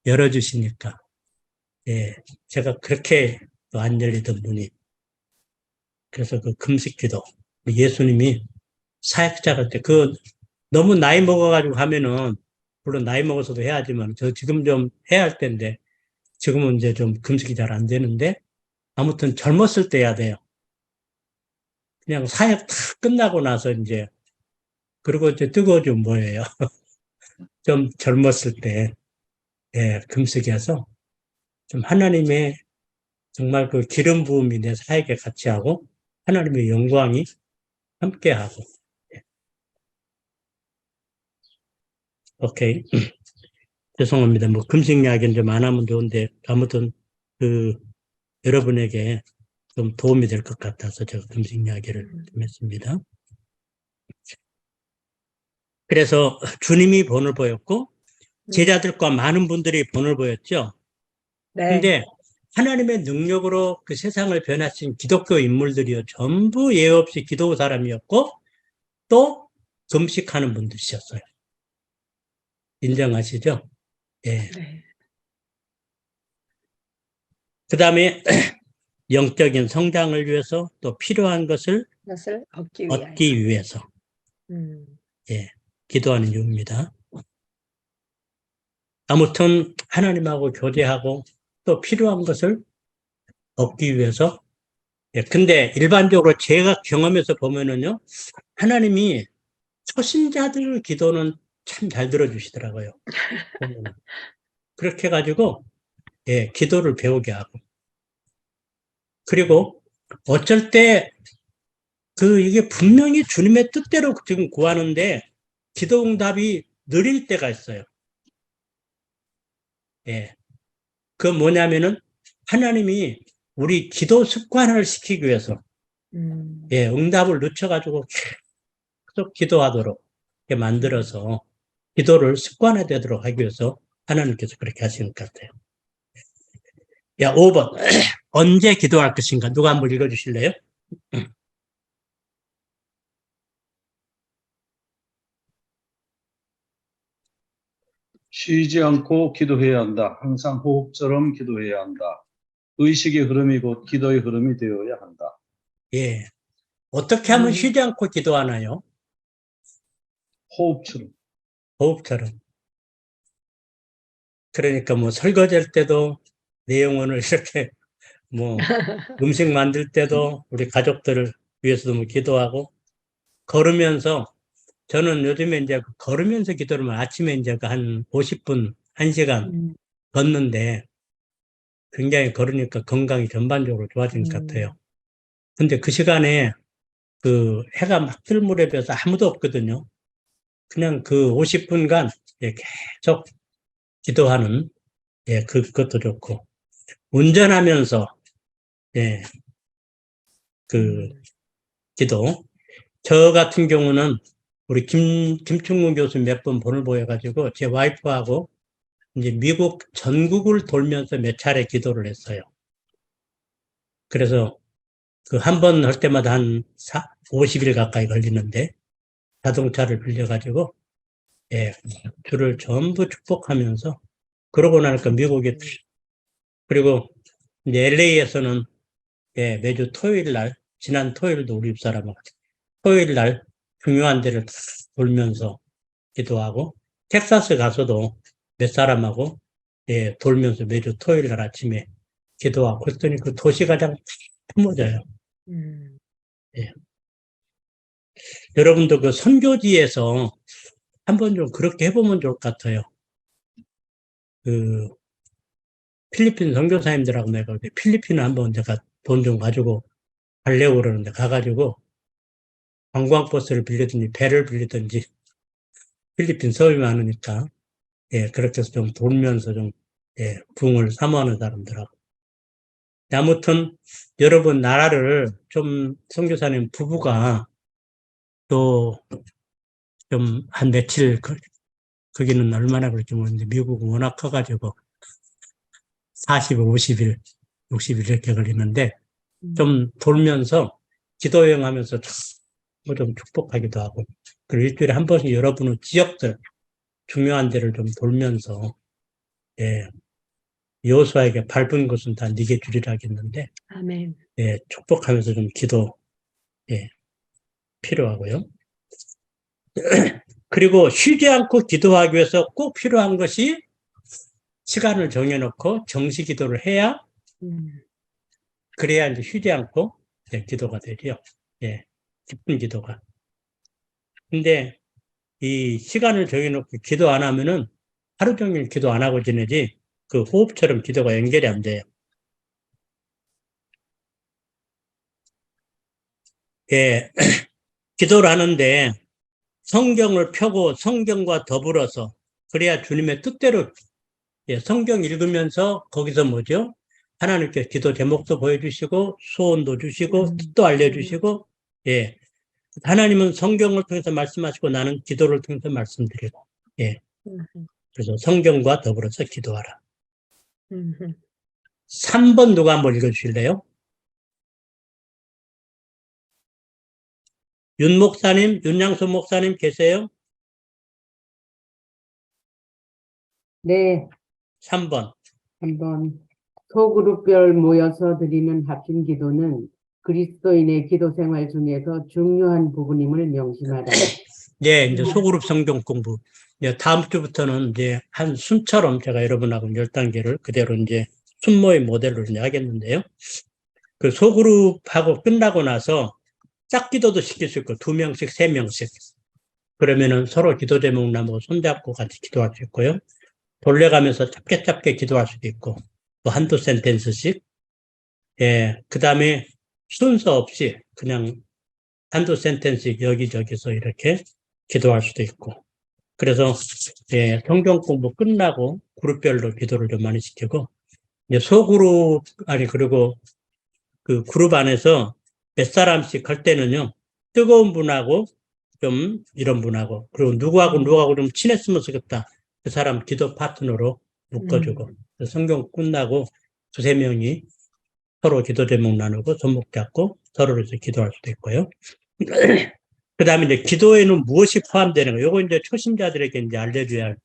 열어주시니까 예, 제가 그렇게 또 안 열리던 문이, 그래서 그 금식기도 예수님이 사역자 때 그 너무 나이 먹어가지고 하면은 물론 나이 먹어서도 해야지만 저 지금 좀 해야 할 텐데 지금은 이제 좀 금식이 잘 안 되는데, 아무튼 젊었을 때 해야 돼요. 그냥 사역 다 끝나고 나서 이제, 그리고 이제 뜨거워지면 뭐예요? 좀 젊었을 때 예, 금식해서 좀 하나님의 정말 그 기름 부음이 내 사역에 같이 하고 하나님의 영광이 함께 하고. 예. 오케이. 죄송합니다. 뭐 금식 이야기는 좀 안 하면 좋은데 아무튼 그 여러분에게 좀 도움이 될 것 같아서 제가 금식 이야기를 좀 했습니다. 그래서 주님이 본을 보였고 제자들과 많은 분들이 본을 보였죠. 네. 근데 하나님의 능력으로 그 세상을 변화시킨 기독교 인물들이요, 전부 예외 없이 기도 사람이었고 또 금식하는 분들이셨어요. 인정하시죠? 예. 네. 그 다음에 영적인 성장을 위해서 또 필요한 것을 그것을 얻기 위하여. 얻기 위해서 예, 기도하는 이유입니다. 아무튼 하나님하고 교제하고 또 필요한 것을 얻기 위해서. 예, 근데 일반적으로 제가 경험해서 보면은요, 하나님이 초신자들 기도는 참 잘 들어주시더라고요. 그렇게 해가지고 예, 기도를 배우게 하고, 그리고 어쩔 때 이게 분명히 주님의 뜻대로 지금 구하는데 기도 응답이 느릴 때가 있어요. 예. 그 뭐냐면은 하나님이 우리 기도 습관을 시키기 위해서 음. 예, 응답을 늦춰가지고 계속 기도하도록 이렇게 만들어서 기도를 습관화되도록 하기 위해서 하나님께서 그렇게 하시는 것 같아요. 야, 5번. 언제 기도할 것인가? 누가 한번 읽어주실래요? 쉬지 않고 기도해야 한다. 항상 호흡처럼 기도해야 한다. 의식의 흐름이 곧 기도의 흐름이 되어야 한다. 예. 어떻게 하면 쉬지 않고 기도하나요? 호흡처럼. 호흡처럼. 그러니까 뭐 설거지할 때도 내용원을 이렇게 뭐 음식 만들 때도 우리 가족들을 위해서도 뭐 기도하고 걸으면서 저는 요즘에 이제 걸으면서 기도를 아침에 이제 한 50분, 1시간 걷는데 굉장히 걸으니까 건강이 전반적으로 좋아진 것 같아요. 근데 그 시간에 그 해가 막 뜰 무렵에서 아무도 없거든요. 그냥 그 50분간 계속 기도하는 예, 그것도 좋고 운전하면서 예, 그 기도. 저 같은 경우는 우리 김충문 교수 몇 번 본을 보여가지고 제 와이프하고 이제 미국 전국을 돌면서 몇 차례 기도를 했어요. 그래서 그 한 번 할 때마다 한 50일 가까이 걸리는데 자동차를 빌려가지고 예, 주를 전부 축복하면서 그러고 나니까 미국에 그리고 이제 LA에서는 예, 매주 토요일 날 지난 토요일도 우리 집사람하고 토요일 날 중요한 데를 다 돌면서 기도하고 텍사스 가서도 몇 사람하고 예, 돌면서 매주 토요일 날 아침에 기도하고 그랬더니 그 도시가 참 품어져요. 예. 여러분도 그 선교지에서 한번 좀 그렇게 해보면 좋을 것 같아요. 그 필리핀 선교사님들하고 내가 필리핀을 한번 제가 돈 좀 가지고 가려고 그러는데 가가지고 관광버스를 빌리든지 배를 빌리든지 필리핀 섬이 많으니까 예, 그렇게 해서 좀 돌면서 좀 예, 부흥을 사모하는 사람들하고 아무튼 여러분 나라를 좀 선교사님 부부가 또 좀 한 며칠 거기는 얼마나 그럴지 모르는데 미국은 워낙 커가지고 40, 50일, 60일 이렇게 걸리는데 좀 돌면서 기도 여행하면서 좀 축복하기도 하고 그리고 일주일에 한 번씩 여러분의 지역들 중요한 데를 좀 돌면서 예, 여호수아에게 밟은 것은 다 네게 주리라 하겠는데 아멘. 예, 축복하면서 좀 기도 예, 필요하고요. 그리고 쉬지 않고 기도하기 위해서 꼭 필요한 것이 시간을 정해놓고 정시 기도를 해야 그래야 이제 쉬지 않고 예, 기도가 되죠. 예, 기쁜 기도가. 근데 이 시간을 정해놓고 기도 안 하면은 하루 종일 기도 안 하고 지내지 그 호흡처럼 기도가 연결이 안 돼요. 예, 기도를 하는데 성경을 펴고 성경과 더불어서 그래야 주님의 뜻대로 예, 성경 읽으면서 거기서 뭐죠? 하나님께 기도 제목도 보여주시고 소원도 주시고 뜻도 알려주시고 예, 하나님은 성경을 통해서 말씀하시고 나는 기도를 통해서 말씀드리고 예, 그래서 성경과 더불어서 기도하라. 3번 누가 한번 읽어주실래요? 윤 목사님, 윤양수 목사님 계세요? 네, 3번. 한번 소그룹별 모여서 드리는 합심 기도는 그리스도인의 기도 생활 중에서 중요한 부분임을 명심하라. 네, 이제 소그룹 성경 공부. 이제 다음 주부터는 이제 한 순처럼 제가 여러분하고 10단계를 그대로 이제 순모의 모델로 이제 하겠는데요. 그 소그룹하고 끝나고 나서 짝기도도 시킬 수 있고 2명씩, 3명씩. 그러면은 서로 기도 제목 나누고 손잡고 같이 기도할 수 있고요. 돌려가면서 짧게 기도할 수도 있고 또 한두 센텐스씩. 예, 그 다음에 순서 없이 그냥 한두 센텐스 여기저기서 이렇게 기도할 수도 있고. 그래서 예, 성경 공부 끝나고 그룹별로 기도를 좀 많이 시키고 이제 소그룹 그리고 그 그룹 안에서 몇 사람씩 할 때는요, 뜨거운 분하고 좀 이런 분하고, 그리고 누구하고 좀 친했으면 좋겠다. 그 사람 기도 파트너로 묶어주고, 성경 끝나고 두세 명이 서로 기도 제목 나누고 손목 잡고 서로를 기도할 수도 있고요. 그 다음에 이제 기도에는 무엇이 포함되는 거, 요거 이제 초심자들에게 이제 알려줘야 할,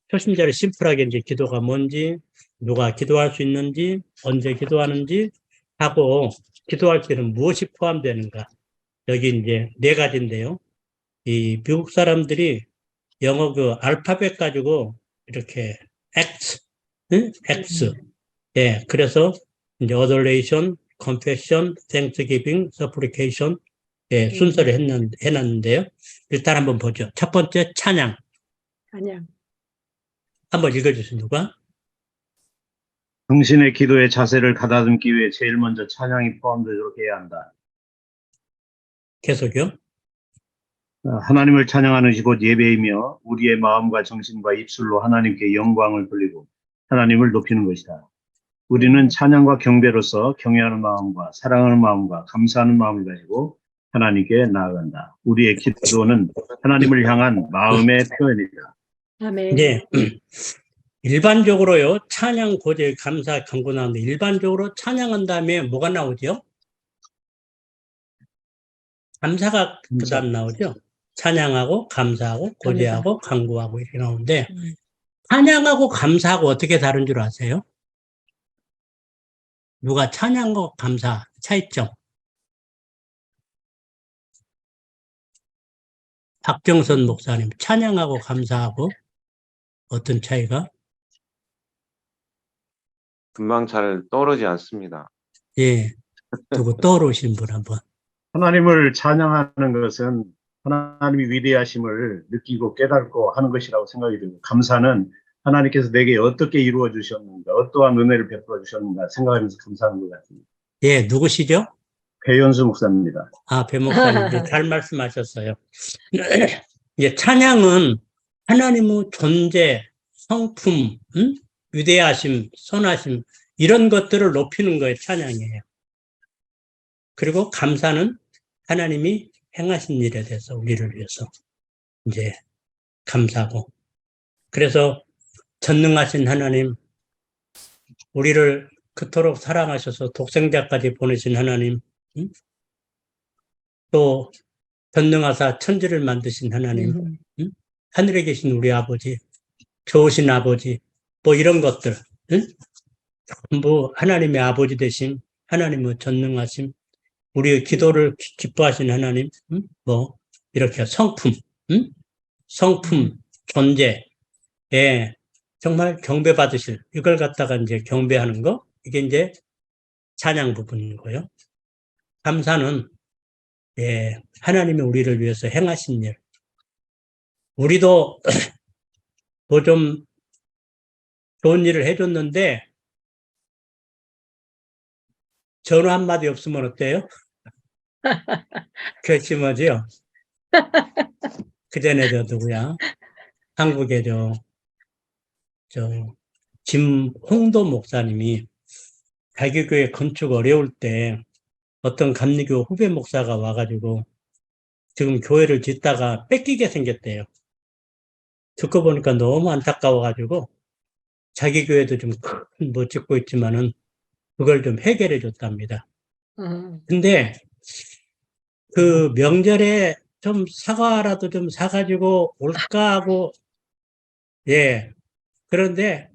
초심자를 심플하게 이제 기도가 뭔지, 누가 기도할 수 있는지, 언제 기도하는지 하고, 기도할 때는 무엇이 포함되는가. 여기 이제 네 가지인데요. 이 미국 사람들이 영어 그 알파벳 가지고 이렇게 X, 응? X. 예, 그래서 이제 adoration, confession, thanksgiving, supplication, 예, 순서를 해놨는데요. 일단 한번 보죠. 첫 번째 찬양. 찬양. 한번 읽어주세요. 누가? 당신의 기도의 자세를 가다듬기 위해 제일 먼저 찬양이 포함되도록 해야 한다. 계속요. 하나님을 찬양하는 것이 곧 예배이며 우리의 마음과 정신과 입술로 하나님께 영광을 돌리고 하나님을 높이는 것이다. 우리는 찬양과 경배로서 경외하는 마음과 사랑하는 마음과 감사하는 마음을 가지고 하나님께 나아간다. 우리의 기도는 하나님을 향한 마음의 표현이다. 아멘. 이제 일반적으로요, 찬양, 고제, 감사, 경고 나오는데 일반적으로 찬양한 다음에 뭐가 나오죠? 감사가 그 다음 나오죠. 찬양하고 감사하고 고제하고 간구하고 이렇게 나오는데 찬양하고 감사하고 어떻게 다른 줄 아세요? 누가 찬양과 감사 차이점? 박정선 목사님, 찬양하고 감사하고 어떤 차이가? 금방 잘 떠오르지 않습니다. 예, 누구 떠오르신 분 한번. 하나님을 찬양하는 것은 하나님이 위대하심을 느끼고 깨닫고 하는 것이라고 생각이 들고, 감사는 하나님께서 내게 어떻게 이루어 주셨는가, 어떠한 은혜를 베풀어 주셨는가 생각하면서 감사하는 것 같습니다. 예, 누구시죠? 배현수 목사입니다. 아, 배 목사님, 잘 말씀하셨어요. 예, 찬양은 하나님의 존재, 성품, 위대하심, 선하심, 이런 것들을 높이는 거예요, 찬양이에요. 그리고 감사는 하나님이 행하신 일에 대해서 우리를 위해서 이제 감사하고. 그래서 전능하신 하나님, 우리를 그토록 사랑하셔서 독생자까지 보내신 하나님, 또 전능하사 천지를 만드신 하나님, 하늘에 계신 우리 아버지, 좋으신 아버지, 뭐 이런 것들, 전부 하나님의 아버지 되심, 하나님의 전능하심, 우리의 기도를 기뻐하신 하나님, 뭐 이렇게 성품, 성품, 존재, 예, 정말 경배받으실, 이걸 갖다가 이제 경배하는 거, 이게 이제 찬양 부분인 거예요. 감사는 예, 하나님이 우리를 위해서 행하신 일. 우리도 뭐 좀 좋은 일을 해줬는데 전화 한마디 없으면 어때요? 괘씸하지요? 그전에 저 누구야? 한국의 김홍도 목사님이 자기 교회 건축 어려울 때 어떤 감리교 후배 목사가 와가지고 지금 교회를 짓다가 뺏기게 생겼대요. 듣고 보니까 너무 안타까워가지고 자기 교회도 좀 큰 못 짓고 있지만은 그걸 좀 해결해 줬답니다. 근데 그 명절에 좀 사과라도 좀 사가지고 올까 하고, 예. 그런데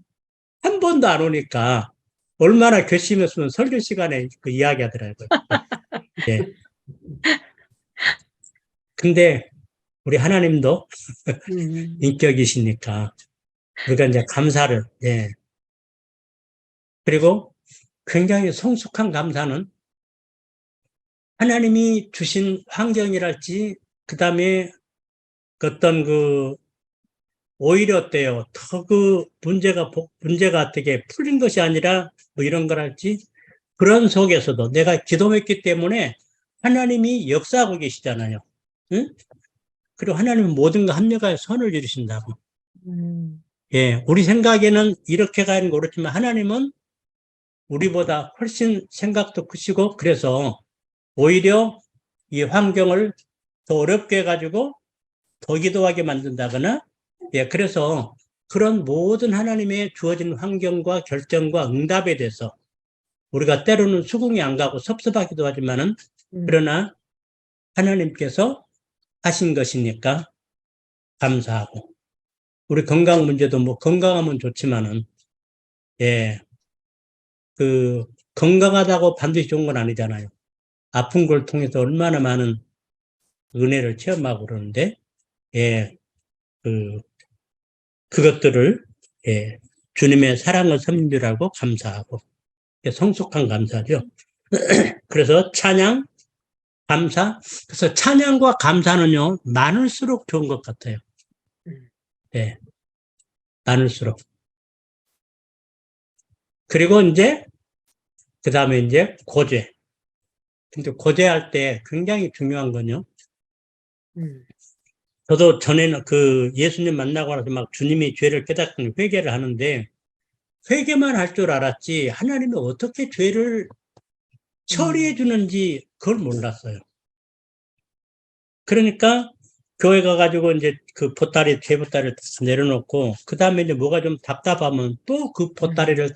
한 번도 안 오니까 얼마나 괘씸했으면 설교 시간에 그 이야기 하더라고요. 예. 근데 우리 하나님도 인격이시니까 우리가 이제 감사를, 예. 그리고 굉장히 성숙한 감사는 하나님이 주신 환경이랄지, 그 다음에 어떤 오히려 어때요? 더 문제가 어떻게 풀린 것이 아니라 뭐 이런 거랄지, 그런 속에서도 내가 기도했기 때문에 하나님이 역사하고 계시잖아요. 응? 그리고 하나님은 모든 거 합력하여 선을 이루신다고. 예, 우리 생각에는 이렇게 가는 거 그렇지만 하나님은 우리보다 훨씬 생각도 크시고 그래서 오히려 이 환경을 더 어렵게 해가지고 더 기도하게 만든다거나 그래서 그런 모든 하나님의 주어진 환경과 결정과 응답에 대해서 우리가 때로는 수긍이 안 가고 섭섭하기도 하지만은 그러나 하나님께서 하신 것이니까 감사하고 우리 건강 문제도 뭐 건강하면 좋지만은 그 건강하다고 반드시 좋은 건 아니잖아요. 아픈 걸 통해서 얼마나 많은 은혜를 체험하고 그러는데 그것들을 주님의 사랑을 섬긴 줄 알고 감사하고 성숙한 감사죠. 그래서 찬양, 감사. 그래서 찬양과 감사는요 많을수록 좋은 것 같아요. 많을수록. 그리고 이제 그 다음에 이제 고죄. 근데 고죄할 때 굉장히 중요한 건요. 저도 전에는 그 예수님 만나고 나서 막 주님이 죄를 깨닫고 회개를 하는데 회개만 할 줄 알았지 하나님이 어떻게 죄를 처리해 주는지 그걸 몰랐어요. 그러니까 교회 가가지고 이제 그 보따리, 죄 보따리를 다 내려놓고 그 다음에 이제 뭐가 좀 답답하면 또 그 보따리를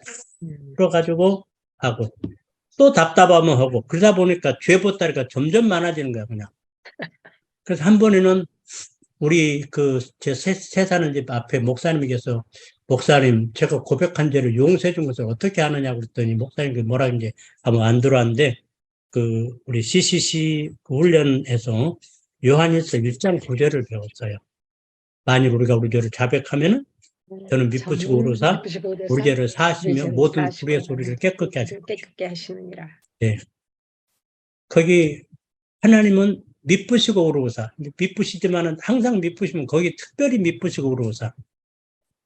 풀어가지고 하고 또 답답하면 하고 그러다 보니까 죄 보따리가 점점 많아지는 거야 그냥. 그래서 한 번에는 우리 그 제 새 사는 집 앞에 목사님이 계셔서 목사님 제가 고백한 죄를 용서해 준 것을 어떻게 하느냐고 그랬더니 목사님이 뭐라 이제 아마 안 들어왔는데 그 우리 CCC 훈련에서 요한일서 1장 9절을 배웠어요. 만일 우리가 우리 죄를 자백하면은 저는 미쁘시고 의로사 우리 죄를 사하시며 모든 불의 소리를 깨끗게 하시느니라. 거기 하나님은 미쁘시고 의로사 미쁘시지만은 항상 미쁘시면 거기 특별히 미쁘시고 의로사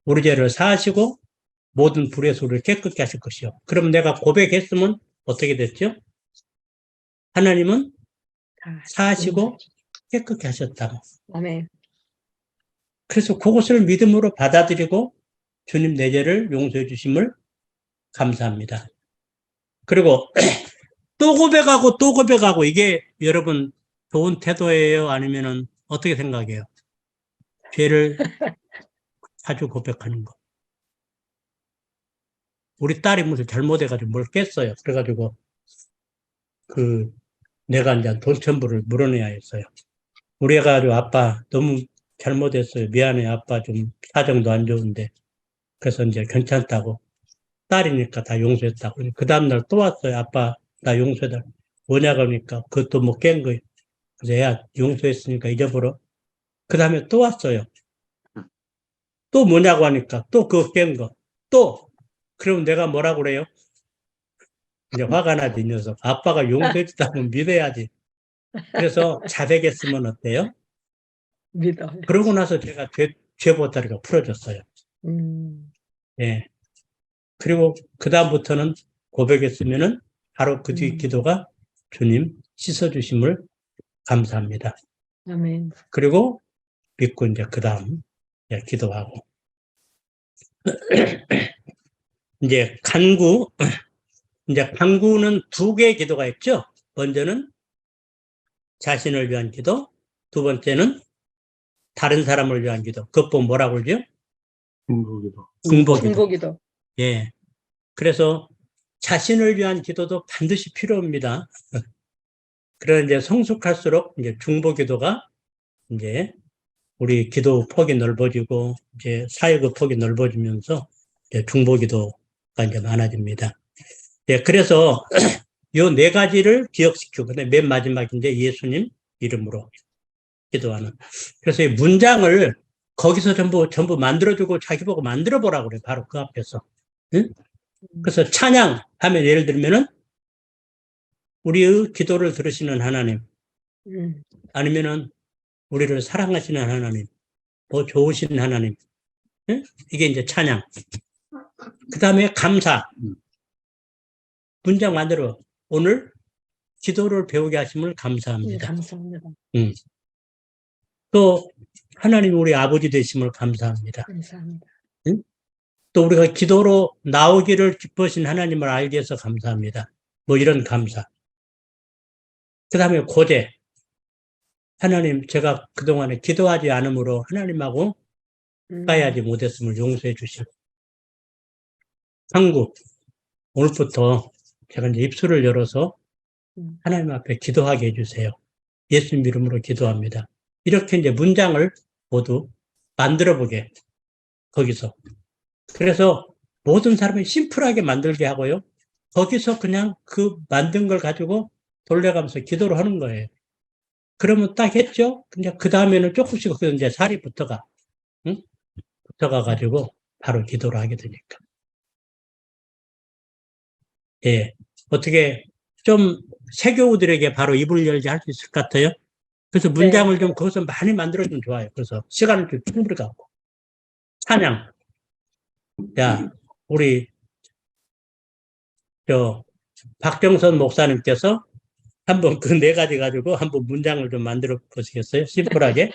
우리 죄를 사하시고 모든 불의 소리를 깨끗게 하실 것이요. 그럼 내가 고백했으면 어떻게 됐죠? 하나님은 사하시고 깨끗게 하셨다고. 아멘. 그래서 그것을 믿음으로 받아들이고 주님 내 죄를 용서해 주심을 감사합니다. 그리고 또 고백하고 또 고백하고 이게 여러분 좋은 태도예요? 아니면은 어떻게 생각해요? 죄를 자주 고백하는 거. 우리 딸이 무슨 잘못해가지고 뭘 깼어요. 그래가지고 내가 이제 돈 전부를 물어내야 했어요. 우리 애가 아주 아빠 너무 잘못했어요. 미안해. 아빠 좀 사정도 안 좋은데. 그래서 이제 괜찮다고. 딸이니까 다 용서했다고. 그 다음날 또 왔어요. 아빠 나 용서해달라. 뭐냐고 하니까 그것도 못 깬 거예요. 그래서 야 용서했으니까 잊어버려. 그 다음에 또 왔어요. 또 뭐냐고 하니까 또 그거 깬 거. 또 그럼 내가 뭐라고 그래요? 이제 화가 나지 이 녀석. 아빠가 용서해줬다면 믿어야지. 그래서 자백했으면 어때요? 믿어. 그러고 나서 제가 죄 보따리가 풀어졌어요. 그리고 그 다음부터는 고백했으면은 바로 그 뒤 기도가 주님 씻어주심을 감사합니다. 아멘. 그리고 믿고 이제 그 다음 기도하고 이제 간구. 이제 간구는 두 개의 기도가 있죠. 먼저는 자신을 위한 기도, 두 번째는 다른 사람을 위한 기도. 그것 뭐라고 그러죠? 중보기도. 중보기도. 그래서 자신을 위한 기도도 반드시 필요합니다. 그런 이제 성숙할수록 이제 중보기도가 이제 우리 기도 폭이 넓어지고 이제 사역의 폭이 넓어지면서 이제 중보기도가 이제 많아집니다. 그래서 요 네 가지를 기억시키고, 근데 맨 마지막인데 예수님 이름으로 기도하는. 그래서 이 문장을 거기서 전부 만들어주고 자기 보고 만들어 보라고 그래. 바로 그 앞에서. 응? 그래서 찬양 하면 예를 들면은 우리의 기도를 들으시는 하나님, 아니면은 우리를 사랑하시는 하나님, 더 좋으신 하나님. 응? 이게 이제 찬양. 그 다음에 감사. 문장 만들어. 오늘 기도를 배우게 하심을 감사합니다. 감사합니다. 또 하나님 우리 아버지 되심을 감사합니다. 감사합니다. 응? 또 우리가 기도로 나오기를 기뻐하신 하나님을 알게 해서 감사합니다. 뭐 이런 감사. 그 다음에 고대. 하나님, 제가 그동안에 기도하지 않으므로 하나님하고 가까이하지 못했음을 용서해 주시고. 한국, 오늘부터 제가 이제 입술을 열어서 하나님 앞에 기도하게 해주세요. 예수님 이름으로 기도합니다. 이렇게 이제 문장을 모두 만들어 보게, 거기서. 그래서 모든 사람이 심플하게 만들게 하고요. 거기서 그냥 그 만든 걸 가지고 돌려가면서 기도를 하는 거예요. 그러면 딱 했죠? 근데 그 다음에는 조금씩 거기서 이제 살이 붙어가. 응? 붙어가가지고 바로 기도를 하게 되니까. 예. 어떻게 좀 세교우들에게 바로 입을 열게 할 수 있을 것 같아요? 그래서 문장을 좀 거기서 많이 만들어주면 좋아요. 그래서 시간을 좀 충분히 갖고. 찬양. 야, 우리, 박정선 목사님께서 한번 그 네 가지 가지고 한번 문장을 좀 만들어 보시겠어요? 심플하게.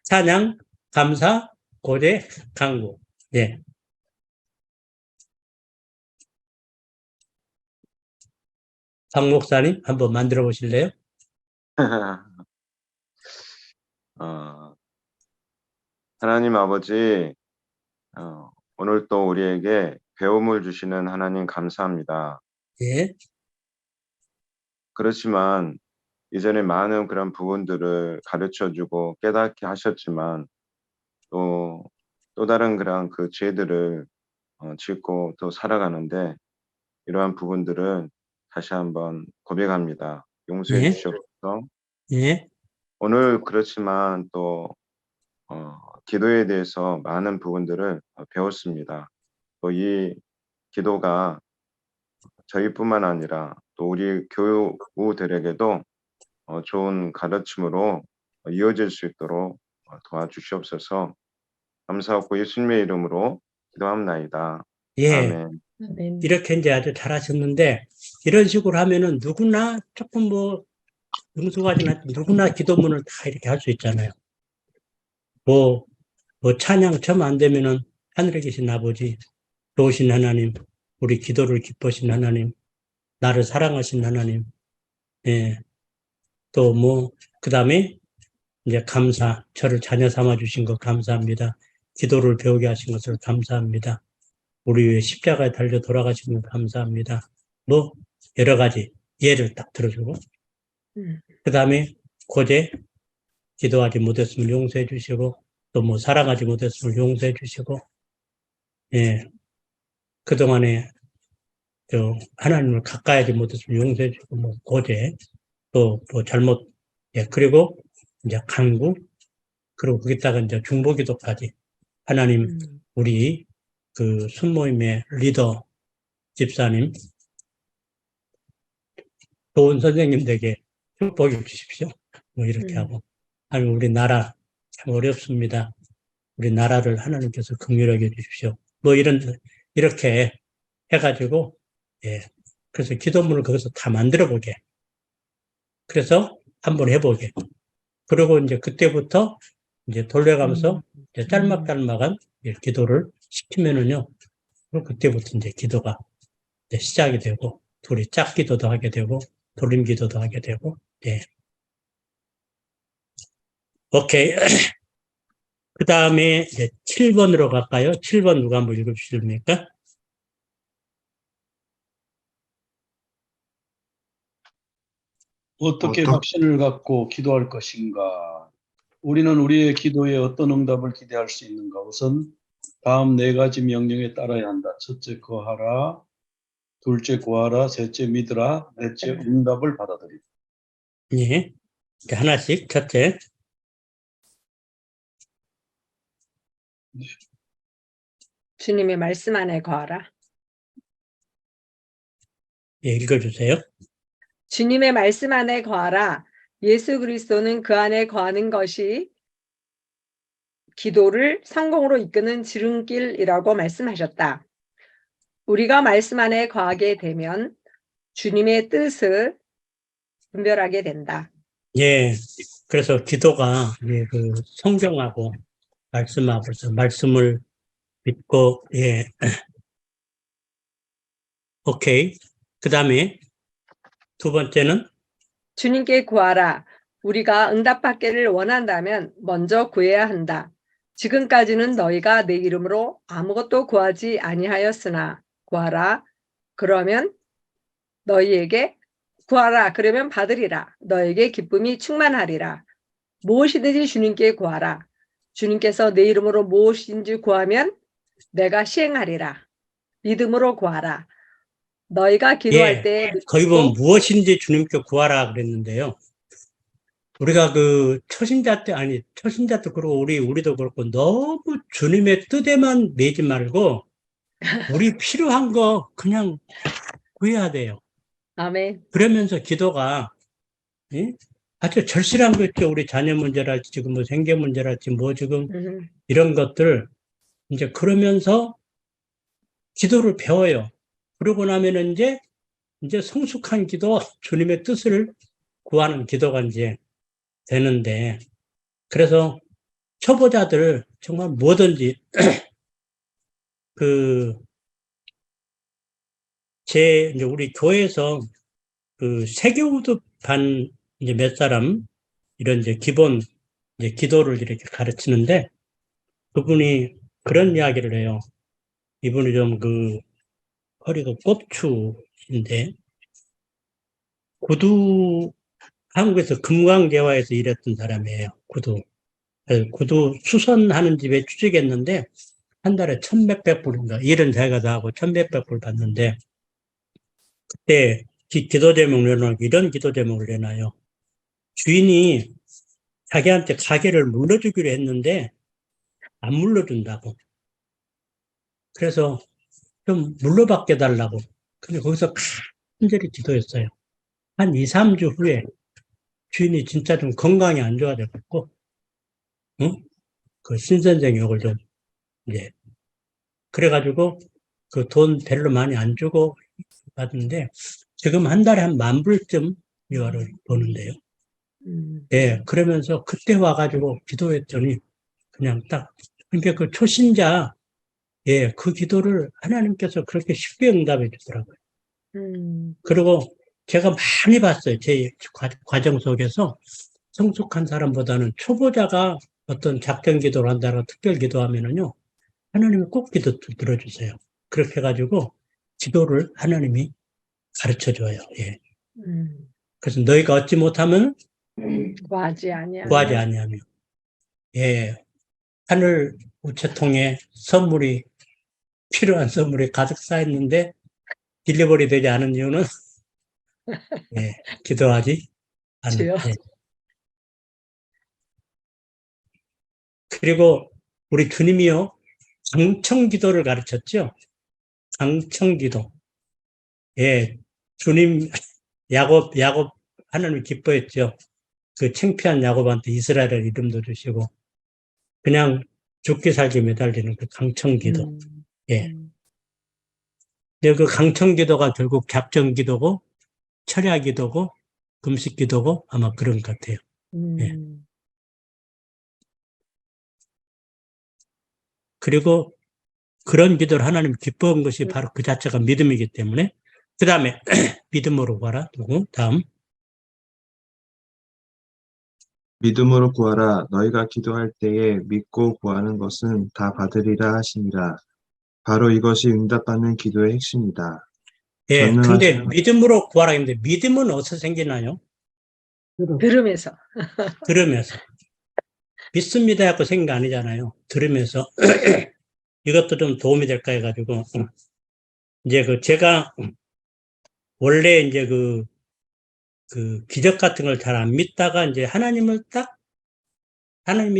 찬양, 감사, 고대, 강구. 예. 박 목사님 한번 만들어 보실래요? 하나님 아버지, 오늘 또 우리에게 배움을 주시는 하나님 감사합니다. 예. 그렇지만 이전에 많은 그런 부분들을 가르쳐주고 깨닫게 하셨지만 또 다른 그런 그 죄들을 짓고 또 살아가는데 이러한 부분들은 다시 한번 고백합니다. 용서해 예. 주시옵소서. 예. 오늘 그렇지만 또 기도에 대해서 많은 부분들을 배웠습니다. 또 이 기도가 저희뿐만 아니라 또 우리 교우들에게도 좋은 가르침으로 이어질 수 있도록 도와주시옵소서. 감사하고 예수님의 이름으로 기도합나이다. 예. 아멘. 이렇게 이제 아주 잘하셨는데, 이런 식으로 하면은 누구나 조금 뭐, 능숙하진 않지만 누구나 기도문을 다 이렇게 할 수 있잖아요. 뭐 찬양 처음 안 되면은 하늘에 계신 아버지, 좋으신 하나님, 우리 기도를 기뻐하신 하나님, 나를 사랑하신 하나님, 예. 또 뭐, 그 다음에 이제 감사, 저를 자녀 삼아 주신 것 감사합니다. 기도를 배우게 하신 것을 감사합니다. 우리 위해 십자가에 달려 돌아가신 것 감사합니다. 뭐, 여러 가지 예를 딱 들어주고, 그 다음에 고대, 기도하지 못했음을 용서해 주시고, 또 뭐, 사랑하지 못했음을 용서해 주시고, 예. 그동안에, 하나님을 가까이 하지 못했음을 용서해 주고, 뭐, 고대, 또 뭐, 잘못, 예. 그리고 이제 간구, 그리고 거기다가 이제 중보기도까지. 하나님, 우리 그 순모임의 리더 집사님, 좋은 선생님 에게 축복해 주십시오. 뭐 이렇게 하고. 하나님, 우리 나라 참 어렵습니다. 우리 나라를 하나님께서 긍휼하게 해 주십시오. 뭐 이렇게 해가지고, 예. 그래서 기도문을 거기서 다 만들어 보게. 그래서 한번 해보게. 그리고 이제 그때부터 이제 돌려가면서 이제 짤막짤막한 기도를 시키면은요, 그때부터 이제 기도가 이제 시작이 되고, 둘이 짝기도도 하게 되고, 돌림기도도 하게 되고, 예. 오케이. 그 다음에 이제 7번으로 갈까요? 7번 누가 한번 읽어주십니까? 어떻게 확신을 갖고 기도할 것인가? 우리는 우리의 기도에 어떤 응답을 기대할 수 있는가? 우선 다음 네 가지 명령에 따라야 한다. 첫째, 거하라. 둘째, 구하라. 셋째, 믿으라. 넷째, 응답을 받아들이라. 예. 하나씩. 첫째. 주님의 말씀 안에 거하라. 예, 읽어주세요. 주님의 말씀 안에 거하라. 예수 그리스도는 그 안에 거하는 것이 기도를 성공으로 이끄는 지름길이라고 말씀하셨다. 우리가 말씀 안에 거하게 되면 주님의 뜻을 분별하게 된다. 예. 그래서 기도가 그 성경하고 말씀하고 말씀을 믿고, 예. 오케이. 그 다음에 두 번째는 주님께 구하라. 우리가 응답받기를 원한다면 먼저 구해야 한다. 지금까지는 너희가 내 이름으로 아무것도 구하지 아니하였으나 구하라. 그러면 너희에게 구하라. 그러면 받으리라. 너에게 기쁨이 충만하리라. 무엇이든지 주님께 구하라. 주님께서 내 이름으로 무엇인지 구하면 내가 시행하리라. 믿음으로 구하라. 너희가 기도할 예, 때 거기 보면 믿고 무엇인지 주님께 구하라 그랬는데요. 우리가 그 초신자 때, 아니, 초신자 때 그렇고 우리도 그렇고 너무 주님의 뜻에만 매지 말고 우리 필요한 거 그냥 구해야 돼요. 아멘. 그러면서 기도가, 예? 아주 절실한 거 있죠. 우리 자녀 문제랄지 지금 뭐 생계 문제랄지 뭐 지금 이런 것들 이제 그러면서 기도를 배워요. 그러고 나면은 이제 성숙한 기도, 주님의 뜻을 구하는 기도가 이제 되는데, 그래서 초보자들 정말 뭐든지 이제 우리 교회에서 그 세계우드 반 이제 몇 사람 이런 이제 기본 이제 기도를 이렇게 가르치는데 그분이 그런 이야기를 해요. 이분이 좀 허리가 꼽추인데 구두 한국에서 금강재화에서 일했던 사람이에요. 구두 수선하는 집에 취직했는데 한 달에 1,000몇백 불인가 일은 자기가 다 하고 1,000몇백 불 받는데 그때 기도 제목을 내놓고 이런 기도 제목을 내놔요. 주인이 자기한테 가게를 물려주기로 했는데 안 물려준다고. 그래서 좀 물려받게 달라고. 근데 거기서 간절히 기도했어요. 한 2, 3주 후에 주인이 진짜 좀 건강이 안 좋아져갖고, 응? 그 신선생 욕을 좀, 이제, 그래가지고 그 돈 별로 많이 안 주고 받는데 지금 한 달에 한 10,000불쯤 묘화를 보는데요. 예, 그러면서 그때 와가지고 기도했더니 그냥 딱, 그러니까 그 초신자, 예, 그 기도를 하나님께서 그렇게 쉽게 응답해 주더라고요. 그리고 제가 많이 봤어요. 제 과정 속에서 성숙한 사람보다는 초보자가 어떤 작전 기도를 한다거나 특별 기도하면은요, 하나님이 꼭 기도 들어주세요. 그렇게 해가지고 기도를 하나님이 가르쳐 줘요. 예. 그래서 너희가 얻지 못하면 구하지 구하지 아니하며. 예. 하늘 우체통에 필요한 선물이 가득 쌓였는데 딜리버리 되지 않은 이유는 예, 기도하지 않은. 주여. 예. 그리고 우리 주님이요 강청기도를 가르쳤죠. 강청기도. 예, 주님 야곱 하나님 기뻐했죠. 그 창피한 야곱한테 이스라엘의 이름도 주시고 그냥 죽기 살기 매달리는 그 강청기도. 예. 그 강청기도가 결국 작정기도고 철야기도고 금식기도고 아마 그런 것 같아요. 예. 그리고 그런 기도를 하나님 기뻐한 것이 바로 그 자체가 믿음이기 때문에 그 다음에 믿음으로 구하라. 누구? 다음. 믿음으로 구하라. 너희가 기도할 때에 믿고 구하는 것은 다 받으리라 하시니라. 바로 이것이 응답받는 기도의 핵심이다. 예, 근데 믿음으로 구하라 했는데 믿음은 어디서 생기나요? 들으면서. 들으면서. 믿습니다 하고 생긴 게 아니잖아요. 들으면서. 이것도 좀 도움이 될까 해가지고 이제 제가 원래 이제 그 기적 같은 걸 잘 안 믿다가 이제 하나님이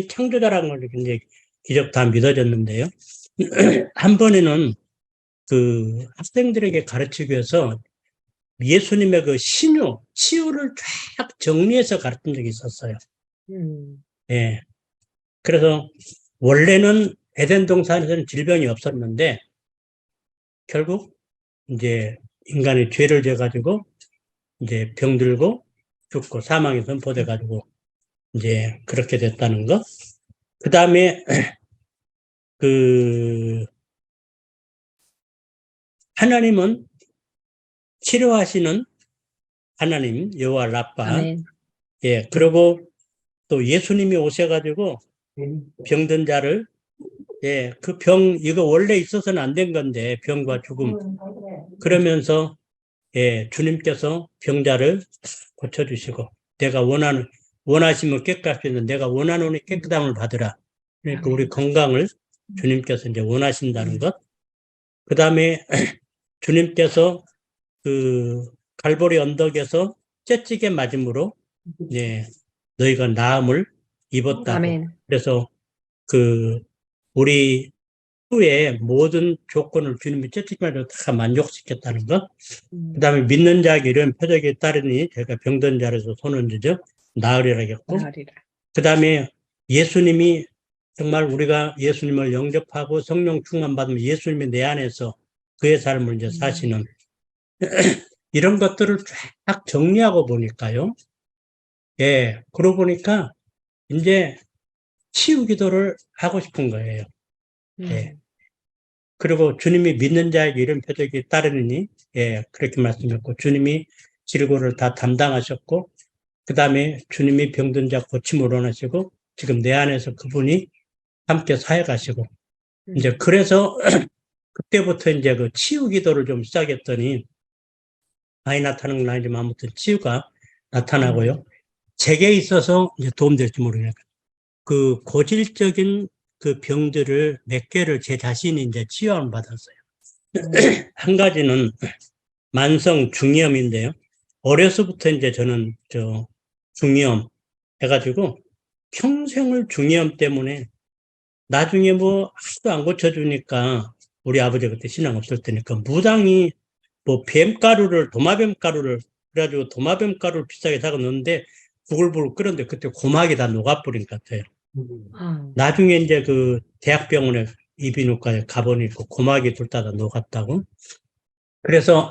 창조자라는 걸 이제 기적 다 믿어졌는데요. 한 번에는 그 학생들에게 가르치기 위해서 예수님의 그 치유를 쫙 정리해서 가르친 적이 있었어요. 예. 그래서 원래는 에덴 동산에서는 질병이 없었는데 결국 이제 인간이 죄를 져가지고 이제 병들고 죽고 사망이 선포돼가지고 이제 그렇게 됐다는 거. 그 다음에 하나님은 치료하시는 하나님, 여호와 라파. 아멘. 예, 그리고 또 예수님이 오셔가지고 병든 자를, 예, 그 병, 이거 원래 있어서는 안 된 건데, 병과 죽음. 그러면서, 예, 주님께서 병자를 고쳐주시고, 내가 원하시면 깨끗하시는 내가 원하노니 깨끗함을 받으라. 그러니까 우리 건강을 주님께서 이제 원하신다는 것. 그 다음에 주님께서 그 갈보리 언덕에서 채찍에 맞음으로, 예, 너희가 나음을 입었다고. 아멘. 그래서 우리 후에 모든 조건을 주님이 채찍마저 다 만족시켰다는 것. 그 다음에 믿는 자에게 이런 표적이 따르니 제가 병든 자로서 손을 얹으죠. 나으리라겠고. 그 다음에 예수님이 정말 우리가 예수님을 영접하고 성령 충만 받으면 예수님이 내 안에서 그의 삶을 이제 사시는 이런 것들을 쫙 정리하고 보니까요. 예, 그러고 보니까 이제 치유 기도를 하고 싶은 거예요. 예. 그리고 주님이 믿는 자에게 이런 표적이 따르느니, 예, 그렇게 말씀했고, 주님이 질고를 다 담당하셨고, 그 다음에 주님이 병든 자 고침을 원하시고, 지금 내 안에서 그분이 함께 사역하시고, 이제 그래서 그때부터 이제 그 치유 기도를 좀 시작했더니, 많이 나타나는 건 아니지만 아무튼 치유가 나타나고요. 제게 있어서 이제 도움될지 모르겠어요. 그 고질적인 그 병들을 몇 개를 제 자신이 이제 치유함을 받았어요. 한 가지는 만성 중이염인데요. 어려서부터 이제 저는 중이염 해가지고 평생을 중이염 때문에 나중에 뭐 하도 안 고쳐주니까 우리 아버지가 그때 신앙 없을 때니까 무당이 뭐 도마뱀가루를 그래가지고 도마뱀가루를 비싸게 사고 넣는데 부글부글 끓었는데 그때 고막이 다 녹아버린 것 같아요. 나중에 이제 그 대학병원에 이비인후과에 가보니까 고막이 둘 다 녹았다고. 그래서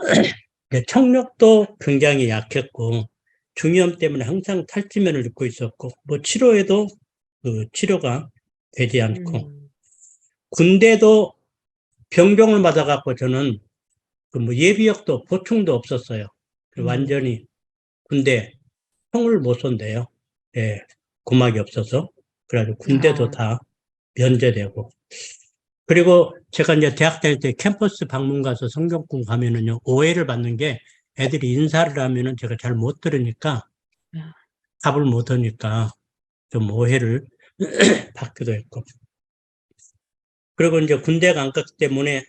청력도 굉장히 약했고 중이염 때문에 항상 탈지면을 입고 있었고 뭐 치료에도 그 치료가 되지 않고 군대도 병종을 맞아갖고 저는 그 뭐 예비역도 보충도 없었어요. 완전히 군대 총을 못 쏜대요. 예, 고막이 없어서. 그래가지고 군대도 다 면제되고. 그리고 제가 이제 대학 다닐 때 캠퍼스 방문 가서 성경 공부하면은요, 오해를 받는 게 애들이 인사를 하면은 제가 잘 못 들으니까, 답을 못 하니까 좀 오해를 받기도 했고. 그리고 이제 군대가 안 갔기 때문에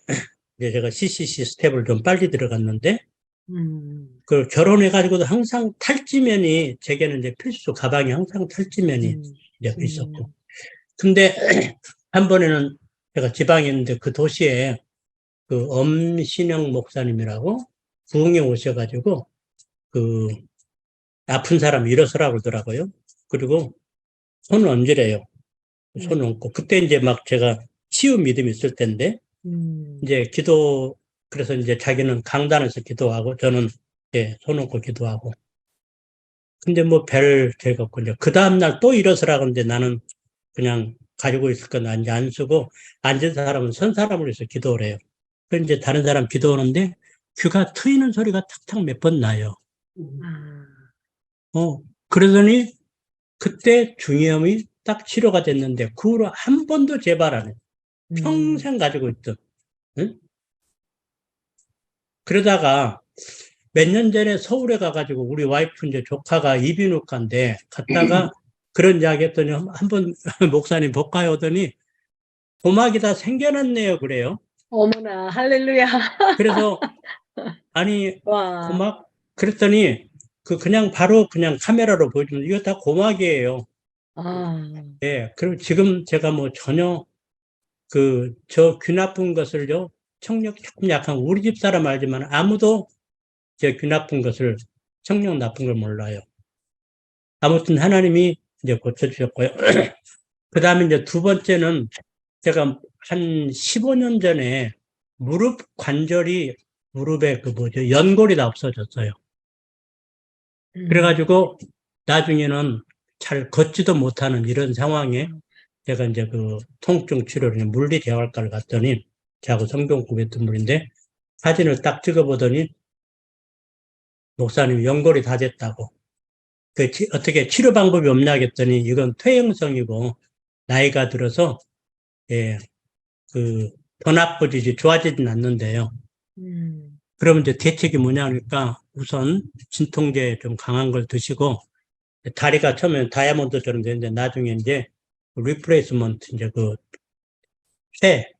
이제 제가 CCC 스텝을 좀 빨리 들어갔는데, 그 결혼해가지고도 항상 탈지면이 제게는 이제 필수 가방에 항상 탈지면이 이제 있었고. 근데 한 번에는 제가 지방에 있는데 그 도시에 그 엄신영 목사님이라고 부흥에 오셔가지고 그 아픈 사람 일어서라고 그러더라고요. 그리고 손을 얹으래요. 손을 얹고. 그때 이제 막 제가 치유 믿음이 있을 때인데 이제 그래서 이제 자기는 강단에서 기도하고 저는 예, 손 얹고 기도하고. 근데 뭐 별 죄가 없고 이제 그 다음날 또 일어서라고 하는데 나는 그냥 가지고 있을 건 이제 안 쓰고 앉은 사람은 선 사람으로 해서 기도를 해요. 그래서 이제 다른 사람 기도하는데 귀가 트이는 소리가 탁탁 몇 번 나요. 그러더니 그때 중이염이 딱 치료가 됐는데 그 후로 한 번도 재발 안 해요. 평생 가지고 있던. 응? 그러다가 몇 년 전에 서울에 가가지고 우리 와이프 이제 조카가 이비인후과인데 갔다가 그런 이야기 했더니 한번 목사님 볼까요? 하더니 고막이 다 생겨났네요. 그래요. 어머나, 할렐루야. 그래서 아니 와. 고막 그랬더니 그냥 바로 그냥 카메라로 보여주면 이거 다 고막이에요. 예. 그리고 지금 제가 뭐 전혀 저 귀 나쁜 것을요 청력 조금 약한 우리 집 사람 알지만 아무도 제 귀 나쁜 것을 청력 나쁜 걸 몰라요. 아무튼 하나님이 이제 고쳐주셨고요. 그 다음에 이제 두 번째는 제가 한 15년 전에 무릎 관절이 무릎에 연골이 다 없어졌어요. 그래가지고 나중에는 잘 걷지도 못하는 이런 상황에 제가 이제 통증 치료를 물리대학과를 갔더니 저하고 성경 공부했던 분인데 사진을 딱 찍어보더니 목사님 연골이 다 됐다고. 어떻게 치료 방법이 없냐 했더니 이건 퇴행성이고 나이가 들어서 더 나빠지지 좋아지진 않는데요. 그러면 이제 대책이 뭐냐 하니까 우선 진통제 좀 강한 걸 드시고 다리가 처음엔 다이아몬드처럼 되는데 나중에 이제 리플레이스먼트 이제 새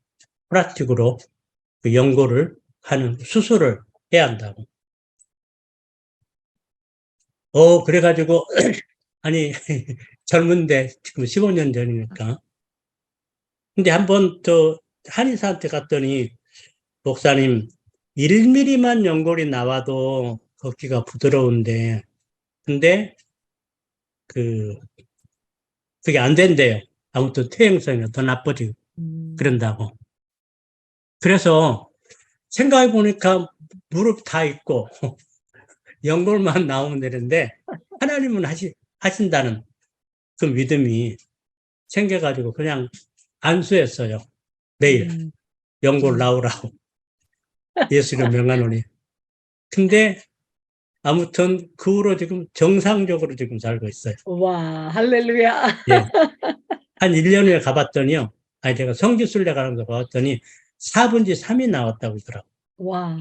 플라스틱으로 연골을 하는 수술을 해야 한다고. 그래가지고 아니 젊은데 지금 15년 전이니까. 근데 한번 한의사한테 갔더니 목사님 1mm만 연골이 나와도 걷기가 부드러운데 근데 그게 안 된대요. 아무튼 퇴행성이 더 나빠지고 그런다고. 그래서 생각해 보니까 무릎 다 있고 연골만 나오면 되는데 하나님은 하신다는 그 믿음이 생겨가지고 그냥 안수했어요. 매일 연골 나오라고. 예수를 명하노니. 근데 아무튼 그 후로 지금 정상적으로 지금 살고 있어요. 와, 할렐루야. 예. 한 1년 후에 가봤더니요. 제가 성지순례 가는 거 가봤더니 4분지 3이 나왔다고 그러더라고요. 와.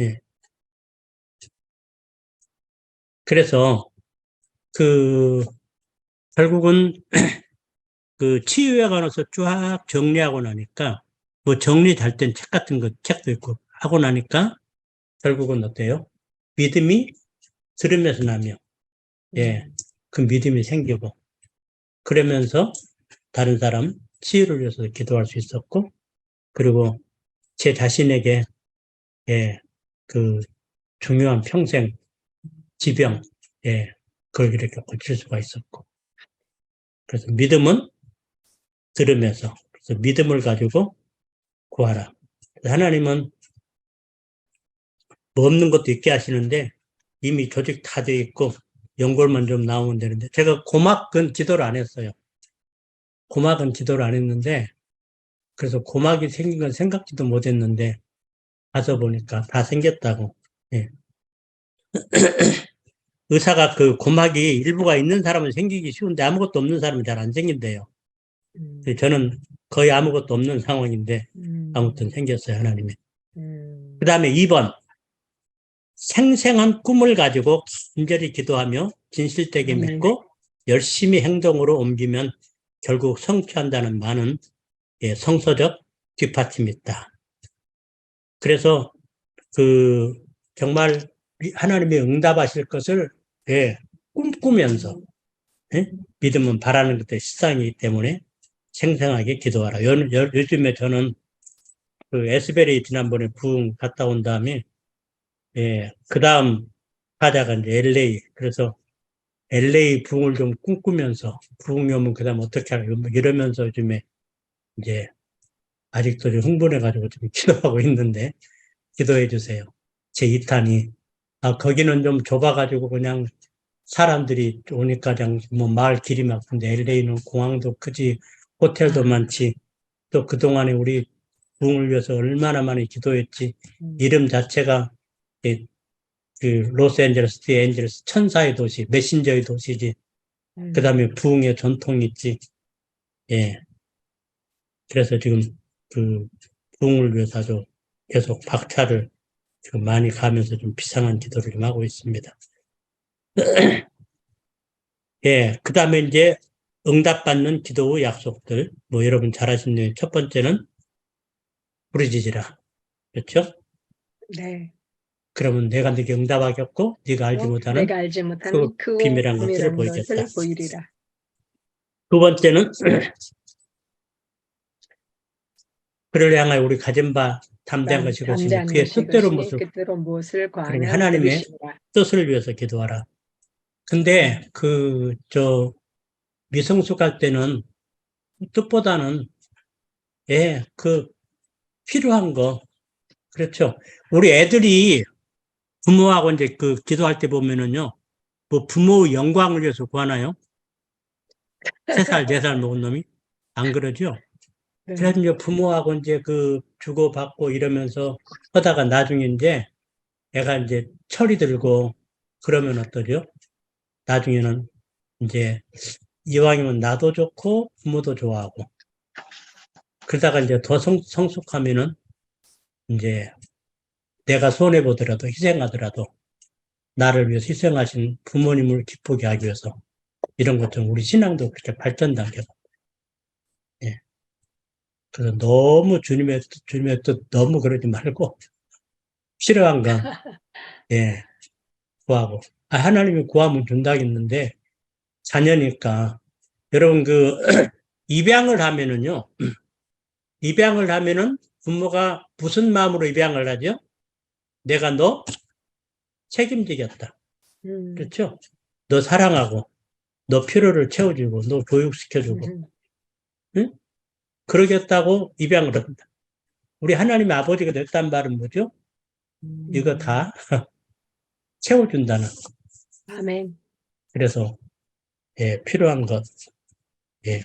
예. 그래서 결국은 치유에 관해서 쫙 정리하고 나니까 뭐 정리 잘 된 책 같은 거 책도 있고 하고 나니까 결국은 어때요? 믿음이 들으면서 나며 그 믿음이 생기고 그러면서 다른 사람 치유를 위해서 기도할 수 있었고 그리고 제 자신에게 그 중요한 평생 지병 그걸 이렇게 고칠 수가 있었고 그래서 믿음은 들으면서 그래서 믿음을 가지고 구하라. 하나님은 뭐 없는 것도 있게 하시는데 이미 조직 다 돼 있고 연골만 좀 나오면 되는데 제가 고막은 기도를 안 했어요. 고막은 기도를 안 했는데 그래서 고막이 생긴 건 생각지도 못했는데 가서 보니까 다 생겼다고. 의사가 그 고막이 일부가 있는 사람은 생기기 쉬운데 아무것도 없는 사람은 잘 안 생긴대요. 저는 거의 아무것도 없는 상황인데 아무튼 생겼어요, 하나님이. 그 다음에 2번. 생생한 꿈을 가지고 간절히 기도하며 진실되게 믿고 열심히 행동으로 옮기면 결국 성취한다는 많은 성서적 뒷받침이 있다. 그래서 정말 하나님이 응답하실 것을 꿈꾸면서 믿음은 바라는 것의 실상이기 때문에 생생하게 기도하라. 요즘에 저는 에스베리 지난번에 부흥 갔다 온 다음에 그 다음 가다가 이제 LA. 그래서 LA 부흥을 좀 꿈꾸면서 부흥이 오면 그 다음 어떻게 할까 이러면서 요즘에 이제 아직도 좀 흥분해가지고 좀 기도하고 있는데 기도해 주세요. 제 2탄이. 거기는 좀 좁아가지고 그냥 사람들이 오니까 그냥 뭐 마을 길이 막근데 LA는 공항도 크지 호텔도 많지 또 그동안에 우리 부흥을 위해서 얼마나 많이 기도했지. 이름 자체가 로스앤젤레스, 디앤젤레스 천사의 도시, 메신저의 도시지. 그 다음에 부흥의 전통이 있지. 그래서 지금 부흥을 위해서 아주 계속 박차를 지금 많이 가면서 좀 비상한 기도를 좀 하고 있습니다. 그 다음에 이제 응답받는 기도의 약속들. 뭐 여러분 잘 아시는 첫 번째는 부르짖으라. 그렇죠? 네. 그러면 내가 네게 응답하겠고 네가 알지 못하는 내가 알지 못하는 그 비밀한 것들을 보이겠다. 보이리라. 두 번째는 그를 향하여 우리 가진 바 담대한 것이 것이니 그의 뜻대로 무엇을 그러니 구하면 하나님의 들으시리라. 뜻을 위해서 기도하라. 근데 미성숙 할 때는 뜻보다는 필요한 거. 그렇죠. 우리 애들이 부모하고 이제 기도할 때 보면은요, 뭐 부모의 영광을 위해서 구하나요? 3살, 4살 먹은 놈이? 안 그러죠? 네. 그래서 이제 부모하고 이제 주고받고 이러면서 하다가 나중에 이제 애가 이제 철이 들고 그러면 어떠죠? 나중에는 이제 이왕이면 나도 좋고 부모도 좋아하고 그러다가 이제 더 성숙하면은 이제 내가 손해보더라도 희생하더라도 나를 위해서 희생하신 부모님을 기쁘게 하기 위해서 이런 것처럼 우리 신앙도 그렇게 발전 단계가. 예. 그래서 너무 주님의 뜻 너무 그러지 말고 필요한 건 예, 구하고. 하나님이 구하면 준다고 했는데 자녀니까 여러분 그 입양을 하면은요. 입양을 하면은 부모가 무슨 마음으로 입양을 하죠? 내가 너 책임지겠다. 그렇죠? 너 사랑하고 너 필요를 채워주고 너 교육시켜주고 응? 그러겠다고 입양을 한다. 우리 하나님의 아버지가 됐단 말은 뭐죠? 이거 다 채워준다는. 아멘. 그래서 예, 필요한 것 예,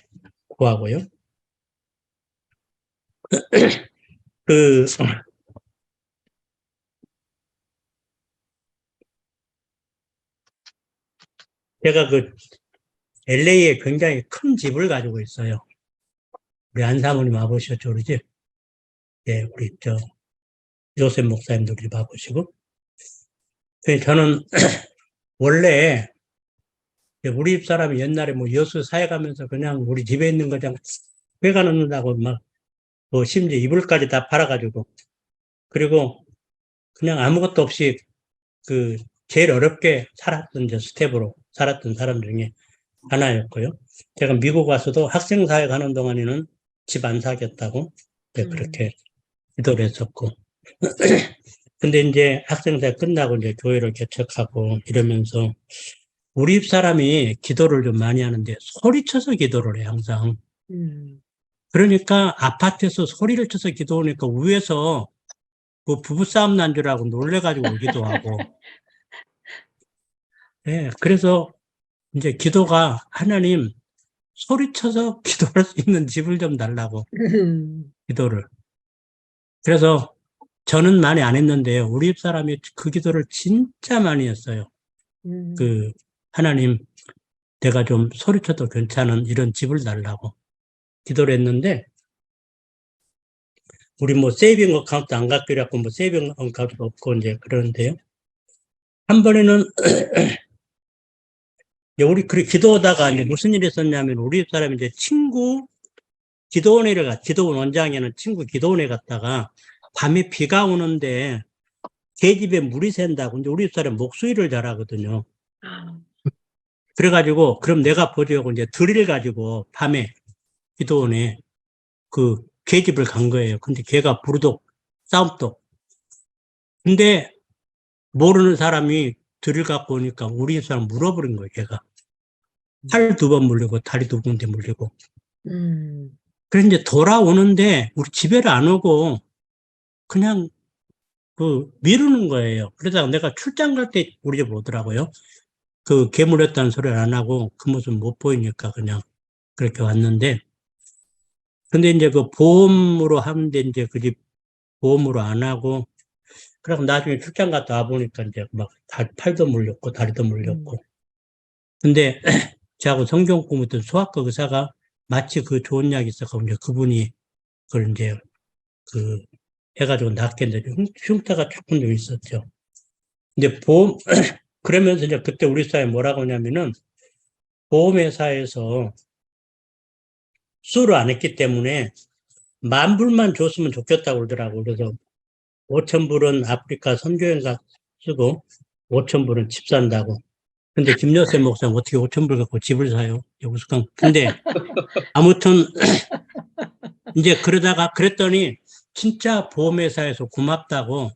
구하고요. 그 제가 그 LA에 굉장히 큰 집을 가지고 있어요. 우리 안사모님 아버지셨죠, 우리 집. 예, 우리 요셉 목사님도 우리 집 아버지고. 저는 원래 우리 집 사람이 옛날에 뭐 여수 사회 가면서 그냥 우리 집에 있는 거 그냥 회가 넣는다고 막 뭐 심지어 이불까지 다 팔아가지고 그리고 그냥 아무것도 없이 그 제일 어렵게 살았던 스텝으로 살았던 사람 중에 하나였고요. 제가 미국 와서도 학생사회 가는 동안에는 집 안 사겠다고 그렇게 기도를 했었고 근데 이제 학생사회 끝나고 이제 교회를 개척하고 이러면서 우리 집 사람이 기도를 좀 많이 하는데 소리쳐서 기도를 해 항상. 그러니까 아파트에서 소리를 쳐서 기도하니까 위에서 그 부부싸움 난 줄 알고 놀래가지고 오기도 하고. 네, 그래서 이제 기도가 하나님 소리쳐서 기도할 수 있는 집을 좀 달라고 기도를. 그래서 저는 많이 안 했는데요. 우리 집 사람이 그 기도를 진짜 많이 했어요. 그 하나님 내가 좀 소리쳐도 괜찮은 이런 집을 달라고 기도를 했는데 우리 뭐 세이빙 어카운트 안 갖기로 했고 뭐 세이빙 어카운트 없고 이제 그러는데요. 한 번에는 우리 그렇게 기도하다가 이제 무슨 일이 있었냐면 우리 집 사람이 이제 친구 기도원에 기도원 원장에는 친구 기도원에 갔다가 밤에 비가 오는데 걔 집에 물이 샌다고. 이제 우리 집 사람 목수일을 잘하거든요. 그래가지고 그럼 내가 보려고 이제 드릴 가지고 밤에 기도원에 그 걔 집을 간 거예요. 근데 걔가 부르독 싸움독. 근데 모르는 사람이 드릴 갖고 오니까 우리 집 사람 물어버린 거예요. 걔가 팔 2번 물리고 다리 2군데 물리고. 그래서 이제 돌아오는데 우리 집에를 안 오고 그냥 그 미루는 거예요. 그러다가 내가 출장 갈 때 우리 집 오더라고요. 그 괴물했다는 소리를 안 하고 그 모습 못 보이니까 그냥 그렇게 왔는데 근데 이제 그 보험으로 하는데 이제 그 집 보험으로 안 하고 그래서 나중에 출장 갔다 와 보니까 이제 막 팔도 물렸고 다리도 물렸고 근데 저하고 성경 공부했던 소아과 의사가 마치 그 좋은 약이 있어서 이제 그분이 그걸 이제 그 해가지고 낫겠는데 흉터가 조금 좀 있었죠. 근데 보험 그러면서 이제 그때 우리 사회 뭐라고 하냐면은 보험회사에서 수를 안 했기 때문에 10,000불만 줬으면 좋겠다고 그러더라고. 그래서 5,000불은 아프리카 선교행사 쓰고 5,000불은 집 산다고. 근데 김여세 목사님 어떻게 5,000불 갖고 집을 사요? 근데 아무튼 이제 그러다가 그랬더니 진짜 보험회사에서 고맙다고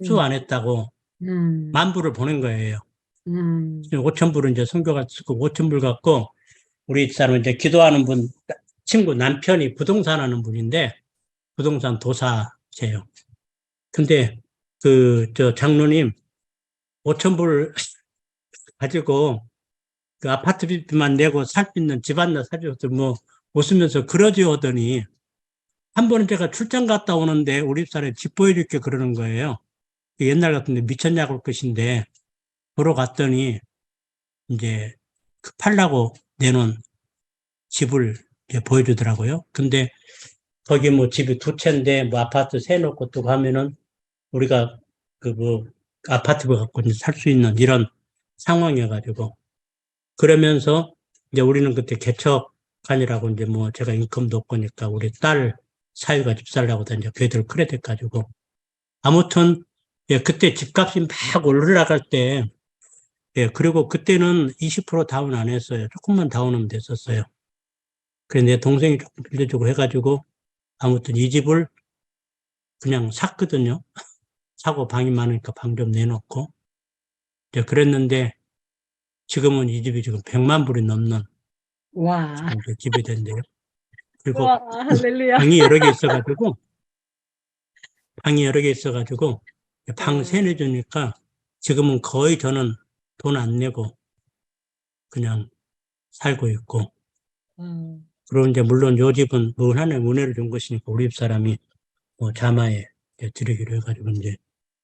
수 안 했다고 10,000불을 보낸 거예요. 5,000불은 이제 선교가 쓰고 5,000불 갖고 우리 사람은 이제 기도하는 분 친구 남편이 부동산 하는 분인데 부동산 도사세요. 근데 저 장로님 5,000불 가지고 그 아파트비만 내고 살 수 있는 집 하나 사줘서 뭐 웃으면서 그러지 하더니 한 번은 제가 출장 갔다 오는데 우리 집사람이 집 보여줄게 그러는 거예요. 옛날 같은데 미쳤냐고 할 것인데 보러 갔더니 이제 그 팔라고 내놓은 집을 이제 보여주더라고요. 근데 거기 뭐 집이 2채인데 뭐 아파트 세 놓고 또 가면은 우리가 그 뭐 아파트 갖고 이제 살 수 있는 이런 상황이어가지고 그러면서 이제 우리는 그때 개척관이라고 이제 뭐 제가 인컴도 없으니까 우리 딸 사위가 집 살라고 이제 걔들 크레딧 가지고 아무튼 예, 그때 집값이 막 올라갈 때 예, 그리고 그때는 20% 다운 안 했어요. 조금만 다운하면 됐었어요. 그래서 내 동생이 조금 빌려주고 해가지고 아무튼 이 집을 그냥 샀거든요. 사고 방이 많으니까 방 좀 내놓고 이제 그랬는데 지금은 이 집이 지금 100만 불이 넘는 와. 지금 이제 집이 된대요. 그리고 와, 할렐루야. 방이 여러 개 있어가지고 방 세내 주니까 지금은 거의 저는 돈 안 내고 그냥 살고 있고 그리고 이제 물론 요 집은 뭐 하나님 은혜를 준 것이니까 우리 집 사람이 뭐 자마에 이제 드리기로 해가지고 이제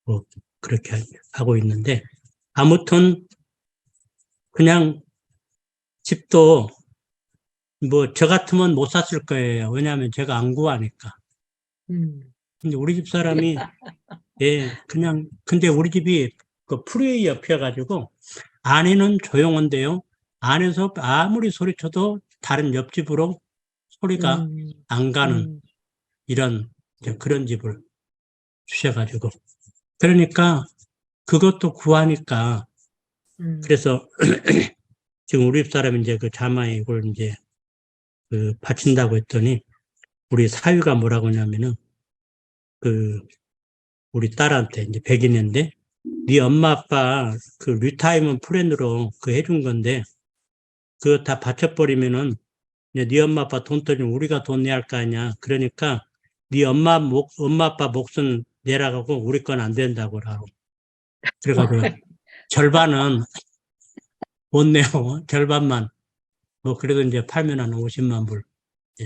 뭐 그렇게 하고 있는데 아무튼 그냥 집도 뭐 저 같으면 못 샀을 거예요. 왜냐하면 제가 안 구하니까. 근데 우리 집 사람이 예 그냥 근데 우리 집이 그 프리웨이 옆이어가지고 안에는 조용한데요. 안에서 아무리 소리쳐도 다른 옆집으로 소리가 안 가는 이런 이제 그런 집을 주셔가지고 그러니까 그것도 구하니까 그래서 지금 우리 집 사람이 이제 그 자마에 이걸 이제 그 바친다고 했더니 우리 사위가 뭐라고 하냐면은 그 우리 딸한테 이제 백인인데 네 엄마 아빠 그 리타이먼 플랜으로 그 해준 건데 그거 다 바쳐버리면은 이제 네 엄마 아빠 돈 떨리면 우리가 돈 내야 할 거 아니야. 그러니까 네 엄마 아빠 몫은 내라고 우리 건 안 된다고 하고 그래가지고 절반은 못 내고 절반만 뭐 그래도 이제 팔면 한 50만 불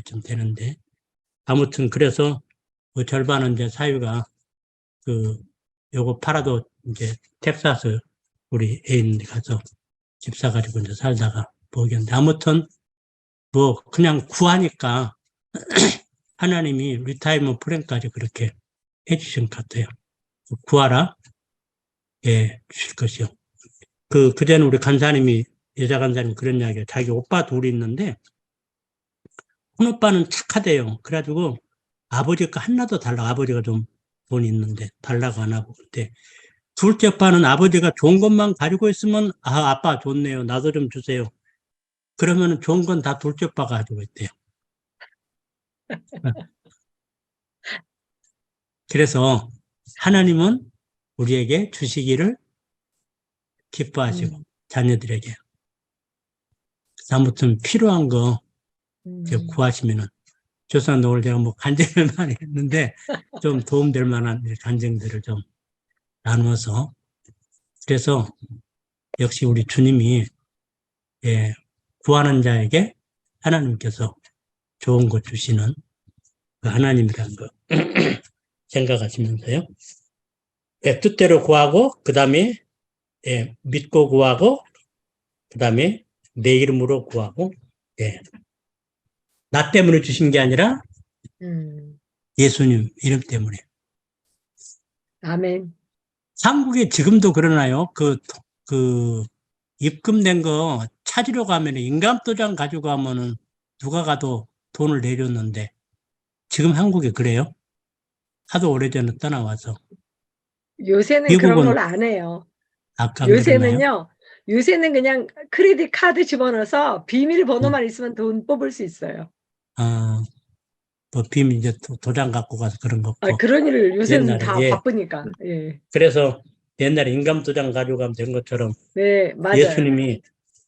좀 되는데 아무튼 그래서 그 절반은 이제 사유가 그 요거 팔아도 이제 텍사스 우리 애인 가서 집 사가지고 이제 살다가 보겠는데 아무튼 뭐 그냥 구하니까 하나님이 리타이먼 플랜까지 그렇게 해주신 것 같아요. 구하라 예 주실 것이요. 그전에 우리 간사님이 여자 간사님 그런 이야기예요. 자기 오빠 둘이 있는데 큰 오빠는 착하대요. 그래가지고 아버지가 하나도 달라. 아버지가 좀 돈이 있는데 달라고 안 하고 그때 둘째 오빠는 아버지가 좋은 것만 가지고 있으면 아 아빠 좋네요. 나도 좀 주세요. 그러면 좋은 건 다 둘째 오빠가 가지고 있대요. 그래서 하나님은 우리에게 주시기를 기뻐하시고 자녀들에게 아무튼 필요한 거 구하시면은 조선 오늘 제가 뭐 간증을 많이 했는데 좀 도움될 만한 간증들을 좀 나누어서 그래서 역시 우리 주님이 예, 구하는 자에게 하나님께서 좋은 것 주시는 그 하나님이라는 거 생각하시면서요. 예, 뜻대로 구하고 그 다음에 예, 믿고 구하고 그 다음에 내 이름으로 구하고 예. 나 때문에 주신 게 아니라 예수님 이름 때문에. 아멘. 한국에 지금도 그러나요? 그 입금된 거 찾으러 가면 인감도장 가지고 가면은 누가 가도 돈을 내줬는데 지금 한국에 그래요? 하도 오래전에 떠나와서. 요새는 미국은 그런 걸 안 해요. 아까 안 그러나요? 요새는요. 요새는 그냥 크레딧 카드 집어넣어서 비밀번호만 있으면 돈 뽑을 수 있어요. 뭐 비밀 이제 도장 갖고 가서 그런 거 아, 없고. 그런 일을 요새는 옛날에, 다 예. 바쁘니까. 예. 그래서 옛날에 인감도장 가지고 가면 된 것처럼 네, 맞아요. 예수님이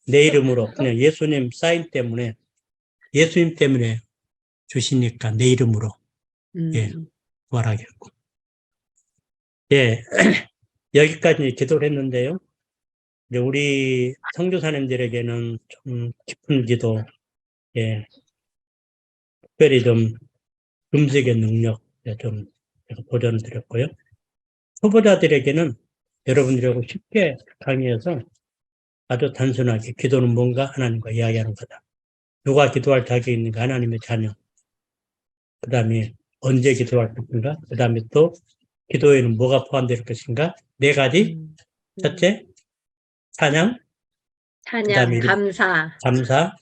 내 이름으로 그냥 예수님 사인 때문에 예수님 때문에 주시니까 내 이름으로 예, 구하라겠고. 예, 여기까지 기도를 했는데요. 이제 우리 선교사님들에게는 좀 깊은 기도, 예, 특별히 좀 금식의 능력 좀 제가 보전을 드렸고요. 초보자들에게는 여러분들하고 쉽게 강의해서 아주 단순하게 기도는 뭔가 하나님과 이야기하는 거다. 누가 기도할 자격이 있는가? 하나님의 자녀. 그 다음에 언제 기도할 것인가? 그 다음에 또 기도에는 뭐가 포함될 것인가? 4가지. 첫째, 찬양, 찬양, 그다음에 감사, 감사,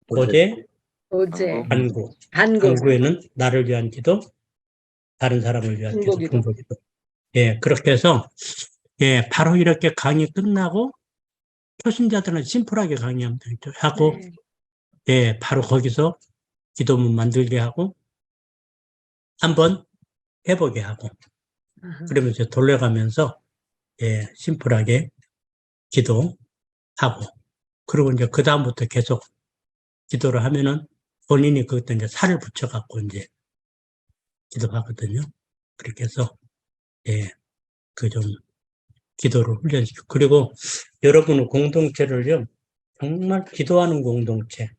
보제, 오제, 간구. 간구, 간구에는 나를 위한 기도, 다른 사람을 위한 기도, 중보기도. 중보기도. 예, 그렇게 해서 예, 바로 이렇게 강의 끝나고 초신자들은 심플하게 강의하면 되죠. 하고 네. 예, 바로 거기서 기도문 만들게 하고 한번 해보게 하고 아하. 그러면서 돌려가면서 예, 심플하게 기도하고 그리고 이제 그 다음부터 계속 기도를 하면은 본인이 그것도 이제 살을 붙여갖고 이제 기도하거든요. 그렇게 해서 예, 그 좀 기도를 훈련시키고 그리고 여러분의 공동체를요 정말 기도하는 공동체,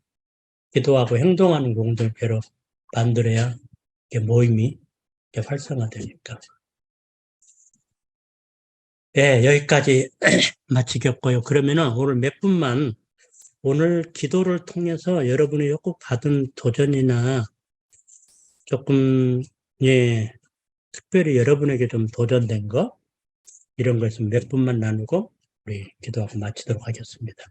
기도하고 행동하는 공동체로 만들어야 이게 모임이 이렇게 활성화되니까. 네, 여기까지 마치겠고요. 그러면은 오늘 몇 분만 오늘 기도를 통해서 여러분이 꼭 받은 도전이나 조금 예 특별히 여러분에게 좀 도전된 거 이런 거 있으면 몇 분만 나누고 우리 기도하고 마치도록 하겠습니다.